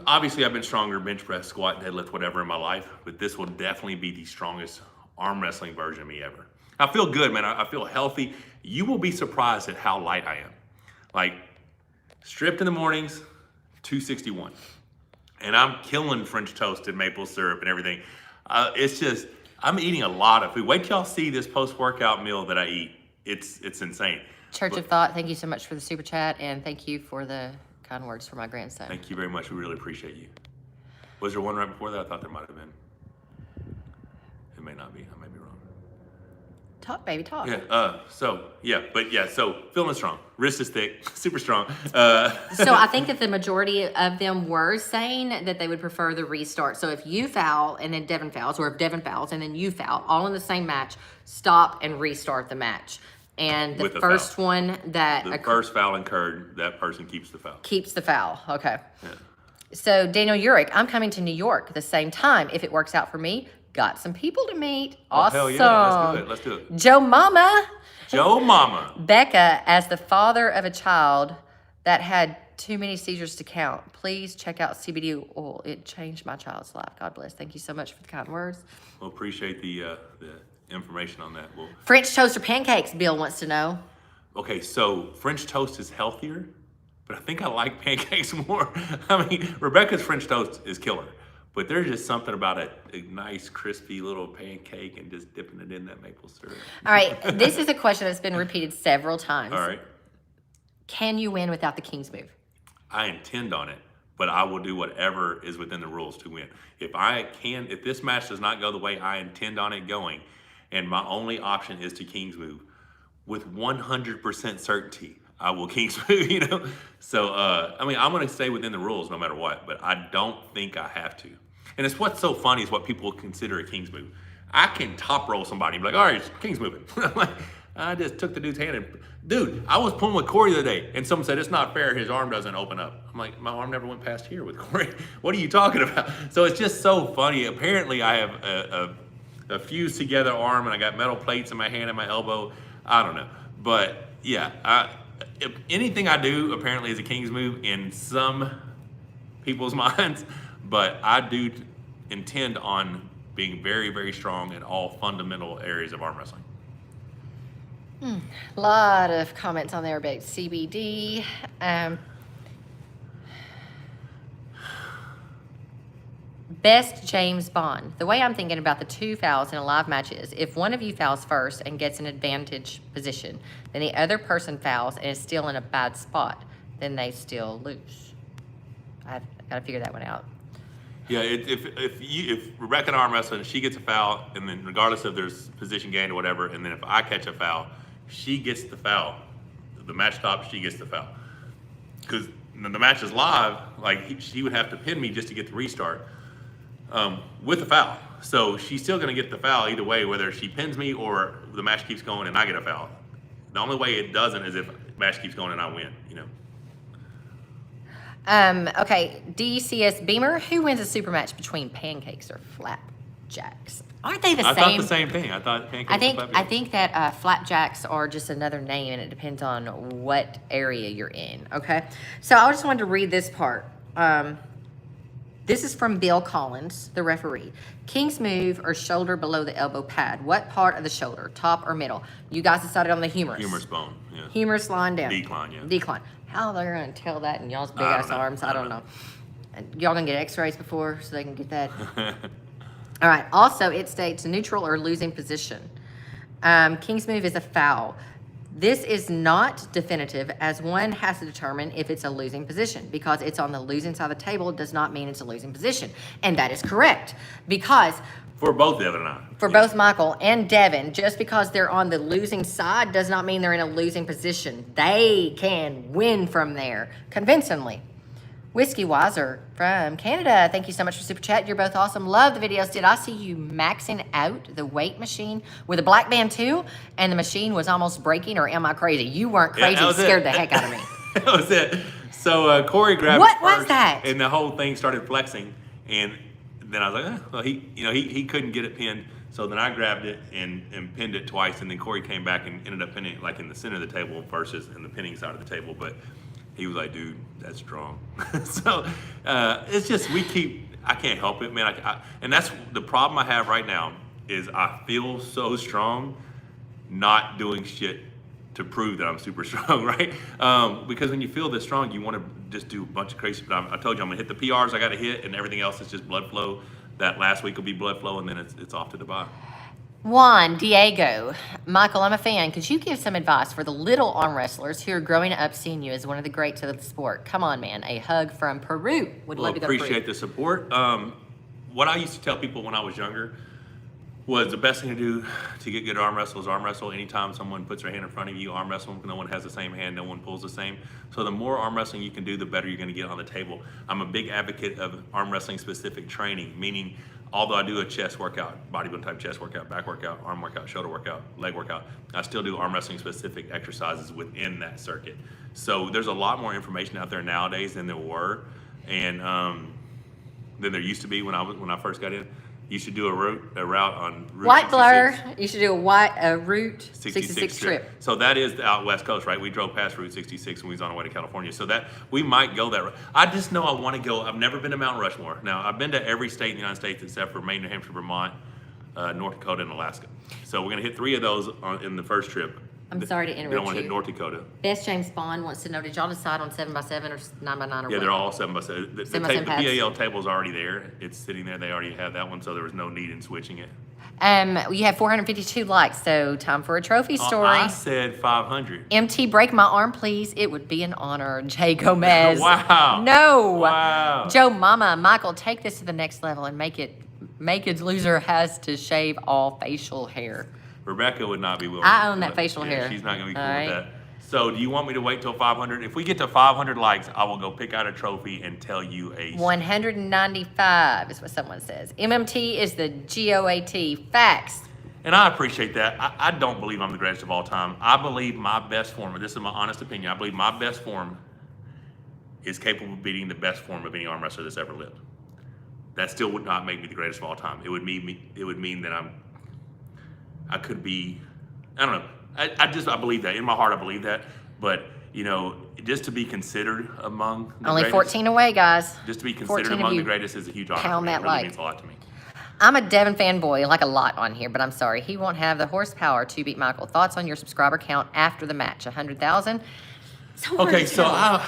Speaker 1: obviously I've been stronger bench press, squat, deadlift, whatever in my life, but this will definitely be the strongest arm wrestling version of me ever. I feel good, man. I feel healthy. You will be surprised at how light I am. Like stripped in the mornings, 261, and I'm killing French toast and maple syrup and everything. It's just, I'm eating a lot of food. Wait till y'all see this post-workout meal that I eat. It's insane.
Speaker 2: Church of Thought, thank you so much for the super chat, and thank you for the kind words for my grandson.
Speaker 1: Thank you very much. We really appreciate you. Was there one right before that? I thought there might have been. It may not be. I may be wrong.
Speaker 2: Talk, baby, talk.
Speaker 1: Yeah. So feeling strong. Wrist is thick. Super strong.
Speaker 2: So I think that the majority of them were saying that they would prefer the restart. So if you foul and then Devon fouls, or if Devon fouls and then you foul, all in the same match, stop and restart the match. And the
Speaker 1: With a
Speaker 2: first
Speaker 1: foul.
Speaker 2: one that
Speaker 1: The first foul incurred, that person keeps the foul.
Speaker 2: keeps the foul. Okay.
Speaker 1: Yeah.
Speaker 2: So Daniel Urich, I'm coming to New York at the same time. If it works out for me, got some people to meet. Awesome.
Speaker 1: Hell yeah. Let's do it.
Speaker 2: Joe Mama.
Speaker 1: Joe Mama.
Speaker 2: Becca, as the father of a child that had too many seizures to count, please check out CBD oil. It changed my child's life. God bless. Thank you so much for the kind words.
Speaker 1: We'll appreciate the information on that.
Speaker 2: French toast or pancakes, Bill wants to know.
Speaker 1: Okay, so French toast is healthier, but I think I like pancakes more. I mean, Rebecca's French toast is killer, but there's just something about a nice, crispy little pancake and just dipping it in that maple syrup.
Speaker 2: All right, this is a question that's been repeated several times.
Speaker 1: All right.
Speaker 2: Can you win without the King's move?
Speaker 1: I intend on it, but I will do whatever is within the rules to win. If this match does not go the way I intend on it going, and my only option is to King's move, with 100% certainty, I will King's move, you know? So, I mean, I'm going to stay within the rules no matter what, but I don't think I have to. And it's what's so funny is what people consider a King's move. I can top roll somebody and be like, all right, King's moving. I'm like, I just took the dude's hand and, dude, I was pulling with Corey the other day and someone said, it's not fair, his arm doesn't open up. I'm like, my arm never went past here with Corey. What are you talking about? So it's just so funny. Apparently I have a fused together arm and I got metal plates in my hand and my elbow. I don't know. But yeah, if anything I do apparently is a king's move in some people's minds, but I do intend on being very, very strong in all fundamental areas of arm wrestling.
Speaker 2: A lot of comments on there about CBD. Best James Bond. The way I'm thinking about the 2 fouls in a live match is if one of you fouls first and gets an advantage position, then the other person fouls and is still in a bad spot, then they still lose. I've got to figure that one out.
Speaker 1: Yeah, if Rebecca and arm wrestling, she gets a foul, and then regardless if there's position gained or whatever, and then if I catch a foul, she gets the foul. The match stops, she gets the foul. Because the match is live, like she would have to pin me just to get the restart with a foul. So she's still going to get the foul either way, whether she pins me or the match keeps going and I get a foul. The only way it doesn't is if the match keeps going and I win, you know.
Speaker 2: Okay, DCS Beamer, who wins a super match between pancakes or flapjacks? Aren't they the same?
Speaker 1: I thought the same thing. I thought pancakes
Speaker 2: I think
Speaker 1: were flapjacks.
Speaker 2: I think that flapjacks are just another name, and it depends on what area you're in. Okay, so I just wanted to read this part. This is from Bill Collins, the referee. King's move or shoulder below the elbow pad. What part of the shoulder, top or middle? You guys decided on the humerus.
Speaker 1: Humerus bone, yeah.
Speaker 2: Humerus line down.
Speaker 1: Decline, yeah.
Speaker 2: Decline. How they're gonna tell that in y'all's big ass arms? I don't know. And y'all gonna get X-rays before so they can get that. All right. Also, it states neutral or losing position. King's move is a foul. This is not definitive, as one has to determine if it's a losing position. Because it's on the losing side of the table does not mean it's a losing position. And that is correct. Because
Speaker 1: for both Devon and I.
Speaker 2: for both Michael and Devon, just because they're on the losing side does not mean they're in a losing position. They can win from there convincingly. Whiskey Wiser from Canada, thank you so much for Super Chat. You're both awesome. Love the videos. Did I see you maxing out the weight machine with a black band too? And the machine was almost breaking, or am I crazy? You weren't crazy.
Speaker 1: Yeah,
Speaker 2: Scared the heck out of me.
Speaker 1: That was it. So Corey grabbed
Speaker 2: What
Speaker 1: it
Speaker 2: was
Speaker 1: first,
Speaker 2: that?
Speaker 1: and the whole thing started flexing. And then I was like, well, he couldn't get it pinned. So then I grabbed it and pinned it twice. And then Corey came back and ended up pinning it like in the center of the table versus in the pinning side of the table. But he was like, dude, that's strong. So it's just, I can't help it, man. And that's the problem I have right now is I feel so strong not doing shit to prove that I'm super strong, right? Because when you feel this strong, you want to just do a bunch of crazy stuff. I told you I'm gonna hit the PRs I gotta hit, and everything else is just blood flow. That last week will be blood flow, and then it's off to Dubai.
Speaker 2: Juan Diego, Michael, I'm a fan. Could you give some advice for the little arm wrestlers who are growing up seeing you as one of the greats of the sport? Come on, man. A hug from Peru. Would love to go to Peru.
Speaker 1: Appreciate the support. What I used to tell people when I was younger was the best thing to do to get good arm wrestle is arm wrestle. Anytime someone puts their hand in front of you, arm wrestle. No one has the same hand, no one pulls the same. So the more arm wrestling you can do, the better you're gonna get on the table. I'm a big advocate of arm wrestling specific training, meaning although I do a chest workout, bodybuilding type chest workout, back workout, arm workout, shoulder workout, leg workout, I still do arm wrestling specific exercises within that circuit. So there's a lot more information out there nowadays than there were, and than there used to be when I first got in. You should do a route on Route
Speaker 2: White
Speaker 1: 66.
Speaker 2: Blur, you should do a Route 66 trip.
Speaker 1: So that is out West Coast, right? We drove past Route 66 when we was on our way to California. So that we might go that route. I just know I want to go. I've never been to Mount Rushmore. Now, I've been to every state in the United States except for Maine, New Hampshire, Vermont, North Dakota, and Alaska. So we're going to hit 3 of those in the first trip.
Speaker 2: I'm sorry to interrupt you.
Speaker 1: We don't want to hit North Dakota.
Speaker 2: Best James Bond wants to know, did y'all decide on 7x7 or 9x9 or
Speaker 1: Yeah,
Speaker 2: what?
Speaker 1: they're all 7x7. The
Speaker 2: 7x7 pads.
Speaker 1: BAL table's already there. It's sitting there. They already had that one, so there was no need in switching it.
Speaker 2: You have 452 likes, so time for a trophy story.
Speaker 1: I said 500.
Speaker 2: MT, break my arm, please. It would be an honor. Jay Gomez.
Speaker 1: Wow.
Speaker 2: No.
Speaker 1: Wow.
Speaker 2: Joe Mama, Michael, take this to the next level and make it loser has to shave all facial hair.
Speaker 1: Rebecca would not be willing.
Speaker 2: I
Speaker 1: to
Speaker 2: own
Speaker 1: do
Speaker 2: that facial hair.
Speaker 1: She's not going to be cool
Speaker 2: All right.
Speaker 1: with that. So do you want me to wait till 500? If we get to 500 likes, I will go pick out a trophy and tell you
Speaker 2: 195 is what someone says. MMT is the GOAT. Facts.
Speaker 1: And I appreciate that. I don't believe I'm the greatest of all time. I believe my best form, and this is my honest opinion, I believe my best form is capable of beating the best form of any arm wrestler that's ever lived. That still would not make me the greatest of all time. It would mean that I could be, I don't know. I believe that. In my heart, I believe that. But, just to be considered among the
Speaker 2: Only
Speaker 1: greatest,
Speaker 2: 14 away, guys.
Speaker 1: just to be considered among the greatest is a huge honor.
Speaker 2: Pound that
Speaker 1: it really
Speaker 2: like.
Speaker 1: means a lot to me.
Speaker 2: I'm a Devon fanboy, like a lot on here, but I'm sorry. He won't have the horsepower to beat Michael. Thoughts on your subscriber count after the match? 100,000?
Speaker 1: Okay, so I'm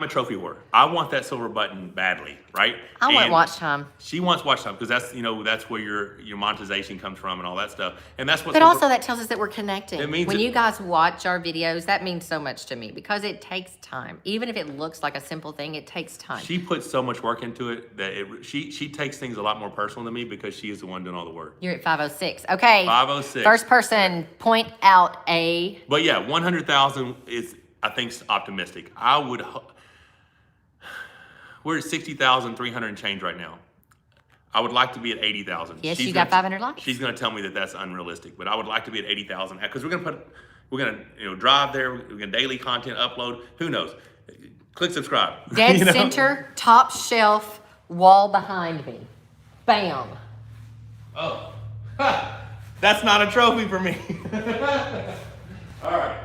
Speaker 1: a trophy whore. I want that silver button badly, right?
Speaker 2: I want watch time.
Speaker 1: She wants watch time because that's where your monetization comes from and all that stuff. And that's what.
Speaker 2: But also that tells us that we're connecting.
Speaker 1: It means
Speaker 2: when you guys watch our videos, that means so much to me because it takes time. Even if it looks like a simple thing, it takes time.
Speaker 1: She puts so much work into it that she takes things a lot more personal than me because she is the one doing all the work.
Speaker 2: You're at 506. Okay.
Speaker 1: 506.
Speaker 2: First person, point out a.
Speaker 1: But yeah, 100,000 is, I think, optimistic. We're at 60,300 and change right now. I would like to be at 80,000.
Speaker 2: Yes, you got 500 likes.
Speaker 1: She's going to tell me that that's unrealistic, but I would like to be at 80,000 because we're going to drive there. We're going to daily content upload. Who knows? Click subscribe.
Speaker 2: Dead center, top shelf, wall behind me. Bam.
Speaker 1: Oh, that's not a trophy for me. All right.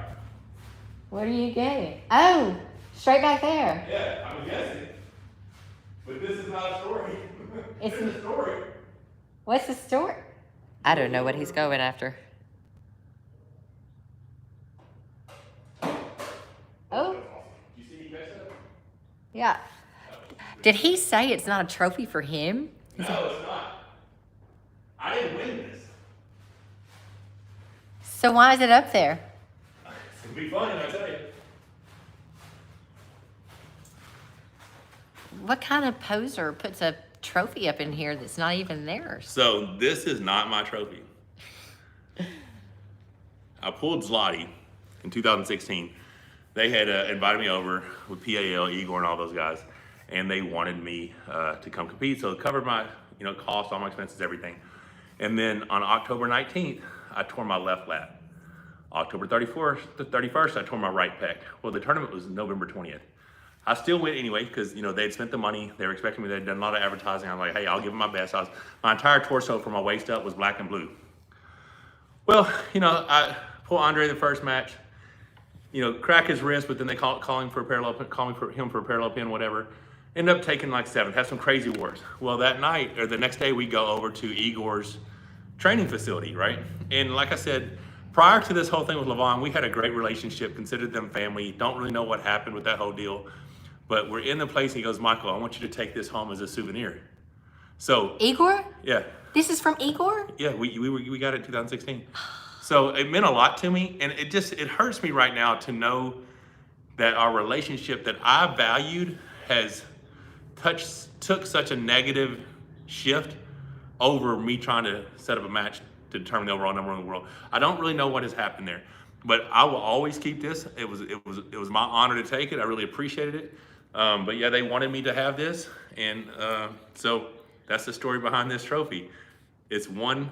Speaker 2: What are you getting? Oh, straight back there.
Speaker 1: Yeah, I'm guessing. But this is not a story.
Speaker 2: It's
Speaker 1: a story.
Speaker 2: What's the story? I don't know what he's going after. Oh.
Speaker 1: You see me catch that?
Speaker 2: Yeah. Did he say it's not a trophy for him?
Speaker 1: No, it's not. I didn't win this.
Speaker 2: So why is it up there?
Speaker 1: It's going to be fun, I tell you.
Speaker 2: What kind of poser puts a trophy up in here that's not even theirs?
Speaker 1: So this is not my trophy. I pulled Zloty in 2016. They had invited me over with PAL, Igor, and all those guys, and they wanted me to come compete. So it covered my, cost, all my expenses, everything. And then on October 19th, I tore my left lat. October 31st, I tore my right pec. Well, the tournament was November 20th. I still went anyway because, they'd spent the money. They were expecting me. They'd done a lot of advertising. I'm like, hey, I'll give them my best. My entire torso from my waist up was black and blue. Well, I pull Andre the first match, crack his wrist, but then they call him for a parallel pin, whatever. End up taking like 7th, have some crazy wars. Well, that night or the next day, we go over to Igor's training facility, right? And like I said, prior to this whole thing with Levon, we had a great relationship, considered them family. Don't really know what happened with that whole deal. But we're in the place, and he goes, Michael, I want you to take this home as a souvenir. So
Speaker 2: Igor?
Speaker 1: Yeah.
Speaker 2: This is from Igor?
Speaker 1: Yeah, we got it in 2016. So it meant a lot to me, and it hurts me right now to know that our relationship that I valued has took such a negative shift over me trying to set up a match to determine the overall number one in the world. I don't really know what has happened there, but I will always keep this. It was my honor to take it. I really appreciated it. But yeah, they wanted me to have this, and so that's the story behind this trophy. It's one.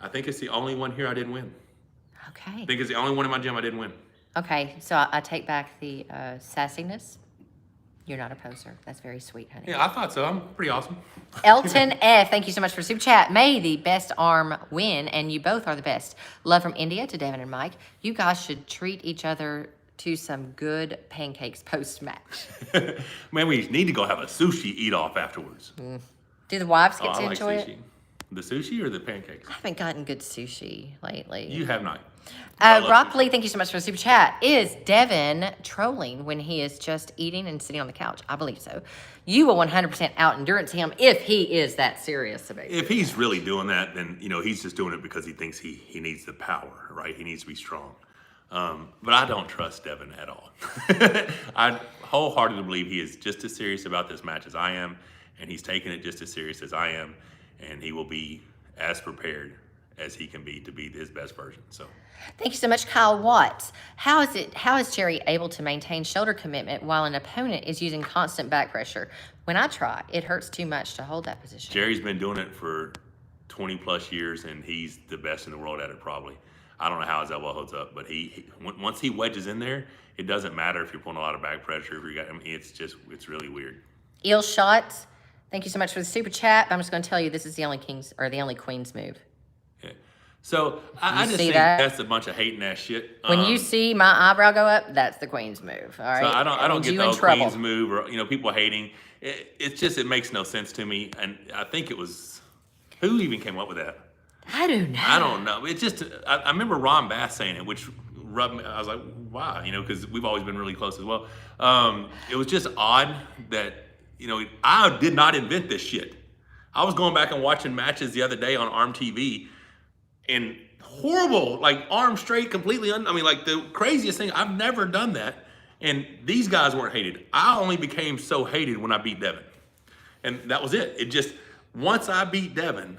Speaker 1: I think it's the only one here I didn't win.
Speaker 2: Okay.
Speaker 1: I think it's the only one in my gym I didn't win.
Speaker 2: Okay, so I take back the sassiness. You're not a poser. That's very sweet, honey.
Speaker 1: Yeah, I thought so. I'm pretty awesome.
Speaker 2: Elton F, thank you so much for super chat. May the best arm win, and you both are the best. Love from India to Devon and Mike. You guys should treat each other to some good pancakes post-match.
Speaker 1: Man, we need to go have a sushi eat-off afterwards.
Speaker 2: Do the wives get
Speaker 1: I
Speaker 2: to
Speaker 1: like
Speaker 2: enjoy
Speaker 1: sushi.
Speaker 2: it?
Speaker 1: The sushi or the pancakes?
Speaker 2: I haven't gotten good sushi lately.
Speaker 1: You have not. I love
Speaker 2: Rock
Speaker 1: sushi.
Speaker 2: Lee, thank you so much for the super chat. Is Devon trolling when he is just eating and sitting on the couch? I believe so. You will 100% out-endurance him if he is that serious about it.
Speaker 1: If he's really doing that, then he's just doing it because he thinks he needs the power, right? He needs to be strong. But I don't trust Devon at all. I wholeheartedly believe he is just as serious about this match as I am, and he's taking it just as serious as I am, and he will be as prepared as he can be to be his best version. So,
Speaker 2: thank you so much, Kyle Watts. How is Jerry able to maintain shoulder commitment while an opponent is using constant back pressure? When I try, it hurts too much to hold that position.
Speaker 1: Jerry's been doing it for 20 plus years, and he's the best in the world at it probably. I don't know how his elbow holds up, but once he wedges in there, it doesn't matter if you're pulling a lot of back pressure. It's really weird.
Speaker 2: Eel shots. Thank you so much for the super chat. I'm just going to tell you this is the only king's or the only queen's move.
Speaker 1: Yeah. So I just
Speaker 2: see
Speaker 1: think
Speaker 2: that?
Speaker 1: that's a bunch of hating ass shit.
Speaker 2: When you see my eyebrow go up, that's the queen's move. All right.
Speaker 1: So I don't
Speaker 2: Means
Speaker 1: get
Speaker 2: you
Speaker 1: the
Speaker 2: in
Speaker 1: whole
Speaker 2: trouble.
Speaker 1: Queen's move or people hating. It makes no sense to me, and I think it was who even came up with that.
Speaker 2: I don't know.
Speaker 1: I don't know. It's just I remember Ron Bass saying it, which rubbed me. I was like, why? Because we've always been really close as well. It was just odd that I did not invent this shit. I was going back and watching matches the other day on ARM TV, and horrible, like arm straight, completely. Like the craziest thing. I've never done that, and these guys weren't hated. I only became so hated when I beat Devon, and that was it. It just once I beat Devon.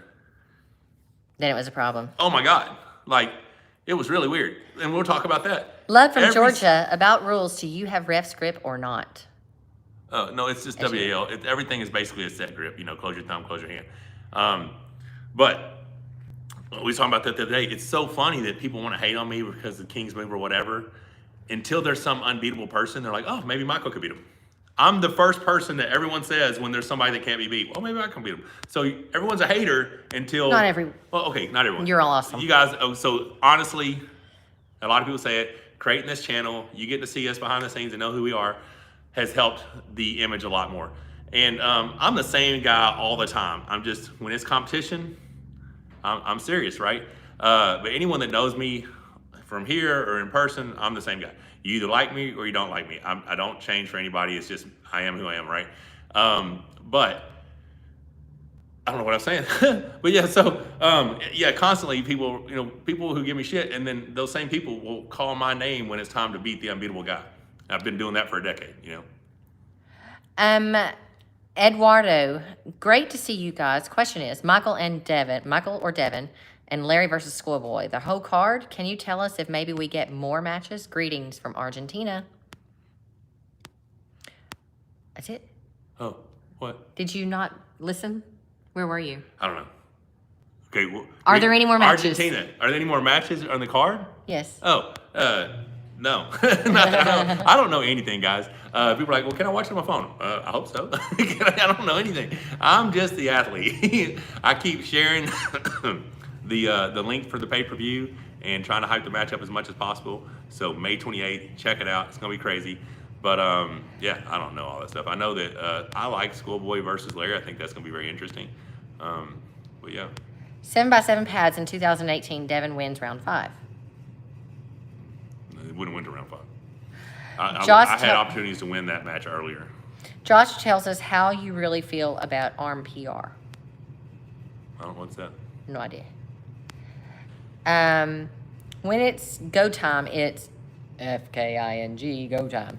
Speaker 2: Then it was a problem.
Speaker 1: Oh my God. Like, it was really weird. And we'll talk about that.
Speaker 2: Love from Georgia. About rules, do you have ref's grip or not?
Speaker 1: No, it's just WAL. Everything is basically a set grip. Close your thumb, close your hand. But we were talking about that the other day. It's so funny that people want to hate on me because of the King's move or whatever. Until there's some unbeatable person, they're like, oh, maybe Michael could beat him. I'm the first person that everyone says when there's somebody that can't be beat. Well, maybe I can beat him. So everyone's a hater until...
Speaker 2: Not everyone.
Speaker 1: Well, okay, not everyone.
Speaker 2: You're all awesome.
Speaker 1: You guys, so honestly, a lot of people say it, creating this channel, you get to see us behind the scenes and know who we are, has helped the image a lot more. And I'm the same guy all the time. I'm just, when it's competition, I'm serious, right? But anyone that knows me from here or in person, I'm the same guy. You either like me or you don't like me. I don't change for anybody. It's just, I am who I am, right? But I don't know what I'm saying. But yeah, so constantly people who give me shit, and then those same people will call my name when it's time to beat the unbeatable guy. I've been doing that for a decade,
Speaker 2: Eduardo, great to see you guys. Question is, Michael or Devon, and Larry versus Schoolboy. The whole card, can you tell us if maybe we get more matches? Greetings from Argentina. That's it.
Speaker 1: Oh, what?
Speaker 2: Did you not listen? Where were you?
Speaker 1: I don't know. Okay. Well,
Speaker 2: are there any more matches?
Speaker 1: Argentina. Are there any more matches on the card?
Speaker 2: Yes.
Speaker 1: Oh, no. I don't know anything, guys. People are like, well, can I watch it on my phone? I hope so. I don't know anything. I'm just the athlete. I keep sharing the link for the pay-per-view and trying to hype the match up as much as possible. So May 28th, check it out. It's going to be crazy. But yeah, I don't know all that stuff. I know that I like Schoolboy versus Larry. I think that's going to be very interesting. But yeah.
Speaker 2: 7x7 pads in 2018. Devon wins round 5.
Speaker 1: It wouldn't win to round 5. I had opportunities to win that match earlier.
Speaker 2: Josh tells us how you really feel about ARM PR.
Speaker 1: What's that?
Speaker 2: No idea. When it's go time, it's FKING go time.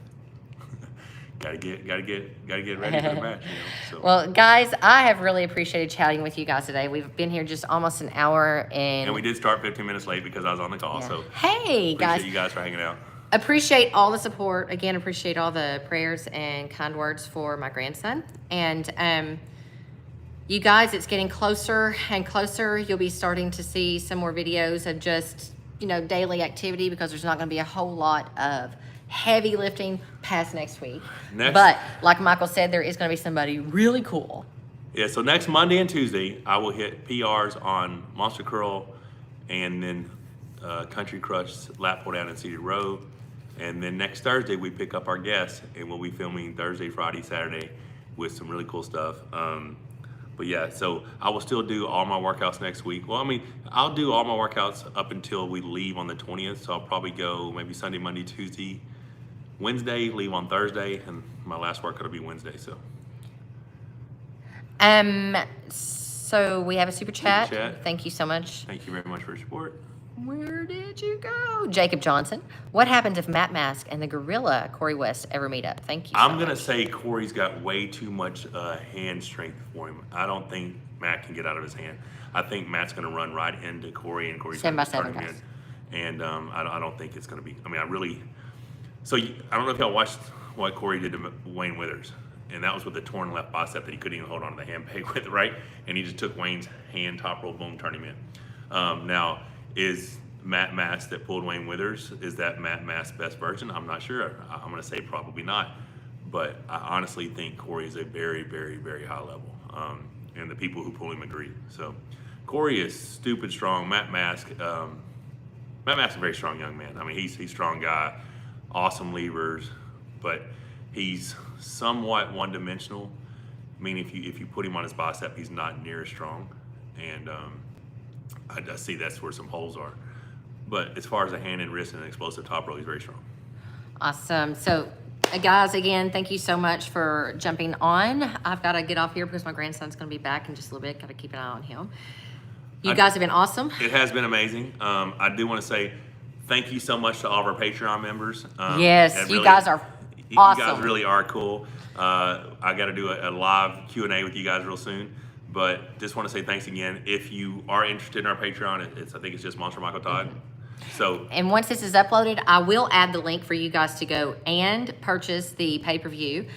Speaker 1: Gotta get ready for the match. So.
Speaker 2: Well, guys, I have really appreciated chatting with you guys today. We've been here just almost an hour, and
Speaker 1: we did start 15 minutes late because I was on the call. Yeah. So
Speaker 2: hey, guys,
Speaker 1: appreciate you guys for hanging out.
Speaker 2: Appreciate all the support. Again, appreciate all the prayers and kind words for my grandson. And you guys, it's getting closer and closer. You'll be starting to see some more videos of just daily activity, because there's not going to be a whole lot of heavy lifting past next week. But like Michael said, there is going to be somebody really cool.
Speaker 1: Yeah, so next Monday and Tuesday, I will hit PRs on Monster Curl and then Country Crush Lap Pull Down in Cedar Row. And then next Thursday, we pick up our guests, and we'll be filming Thursday, Friday, Saturday with some really cool stuff. But yeah, so I will still do all my workouts next week. Well, I'll do all my workouts up until we leave on the 20th. So I'll probably go maybe Sunday, Monday, Tuesday, Wednesday, leave on Thursday, and my last workout will be Wednesday.
Speaker 2: So we have a super chat. Thank you so much.
Speaker 1: Thank you very much for your support.
Speaker 2: Where did you go? Jacob Johnson. What happens if Matt Mask and the gorilla Corey West ever meet up? Thank you.
Speaker 1: I'm going to say Corey's got way too much hand strength for him. I don't think Matt can get out of his hand. I think Matt's going to run right into Corey, and Corey's going to start him in. And I don't think it's going to be. So I don't know if y'all watched what Corey did to Wayne Withers. And that was with the torn left bicep that he couldn't even hold on to the hand peg with, right? And he just took Wayne's hand, top roll, boom, turned him in. Now, is Matt Mask that pulled Wayne Withers, is that Matt Mask's best version? I'm not sure. I'm going to say probably not. But I honestly think Corey is a very, very, very high level. And the people who pull him agree. So Corey is stupid strong. Matt Mask is a very strong young man. I mean, he's a strong guy, awesome levers, but he's somewhat one-dimensional. Meaning, if you put him on his bicep, he's not near as strong, and I see that's where some holes are. But as far as a hand and wrist and an explosive top row, he's very strong.
Speaker 2: Awesome. So, guys, again, thank you so much for jumping on. I've got to get off here because my grandson's going to be back in just a little bit. Got to keep an eye on him. You guys have been awesome.
Speaker 1: It has been amazing. I do want to say thank you so much to all of our Patreon members.
Speaker 2: Yes, you guys are awesome.
Speaker 1: You guys really are cool. I got to do a live Q&A with you guys real soon. But just want to say thanks again. If you are interested in our Patreon, I think it's just Monster Michael Todd. So,
Speaker 2: and once this is uploaded, I will add the link for you guys to go and purchase the pay-per-view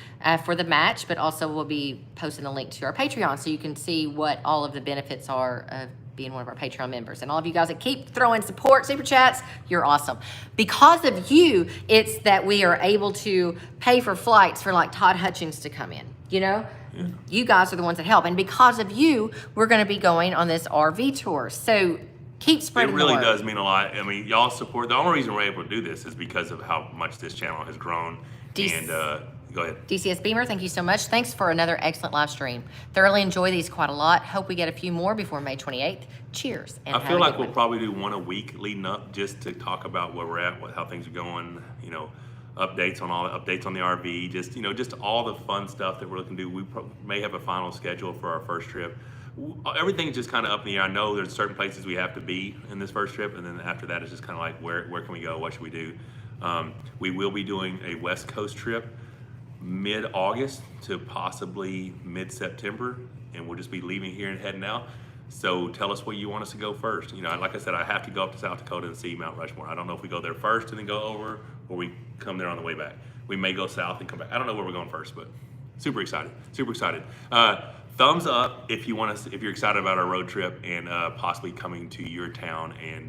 Speaker 2: for the match, but also we'll be posting a link to our Patreon so you can see what all of the benefits are of being one of our Patreon members. And all of you guys that keep throwing support super chats, you're awesome. Because of you, it's that we are able to pay for flights for like Todd Hutchings to come in, you know? Yeah. You guys are the ones that help. And because of you, we're going to be going on this RV tour. So keep spreading the word.
Speaker 1: It really does mean a lot. I mean, y'all support. The only reason we're able to do this is because of how much this channel has grown. And go ahead.
Speaker 2: DCS Beamer, thank you so much. Thanks for another excellent live stream. Thoroughly enjoy these quite a lot. Hope we get a few more before May 28th. Cheers. And
Speaker 1: I feel like we'll probably do one a week leading up just to talk about where we're at, how things are going, you know, updates on the RV, just all the fun stuff that we're looking to do. We may have a final schedule for our first trip. Everything's just kind of up in the air. I know there's certain places we have to be in this first trip, and then after that, it's just kind of like, where can we go? What should we do? We will be doing a West Coast trip mid-August to possibly mid-September, and we'll just be leaving here and heading out. So tell us where you want us to go first. You know, like I said, I have to go up to South Dakota and see Mount Rushmore. I don't know if we go there first and then go over, or we come there on the way back. We may go south and come back. I don't know where we're going first, but super excited. Super excited. Thumbs up if you want us, if you're excited about our road trip and possibly coming to your town and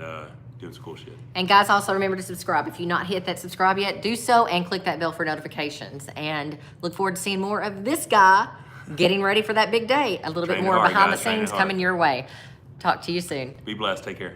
Speaker 1: doing some cool shit.
Speaker 2: And guys, also remember to subscribe. If you've not hit that subscribe yet, do so and click that bell for notifications. And look forward to seeing more of this guy getting ready for that big day. A little bit more behind the scenes coming your way. Talk to you soon.
Speaker 1: Be blessed. Take care.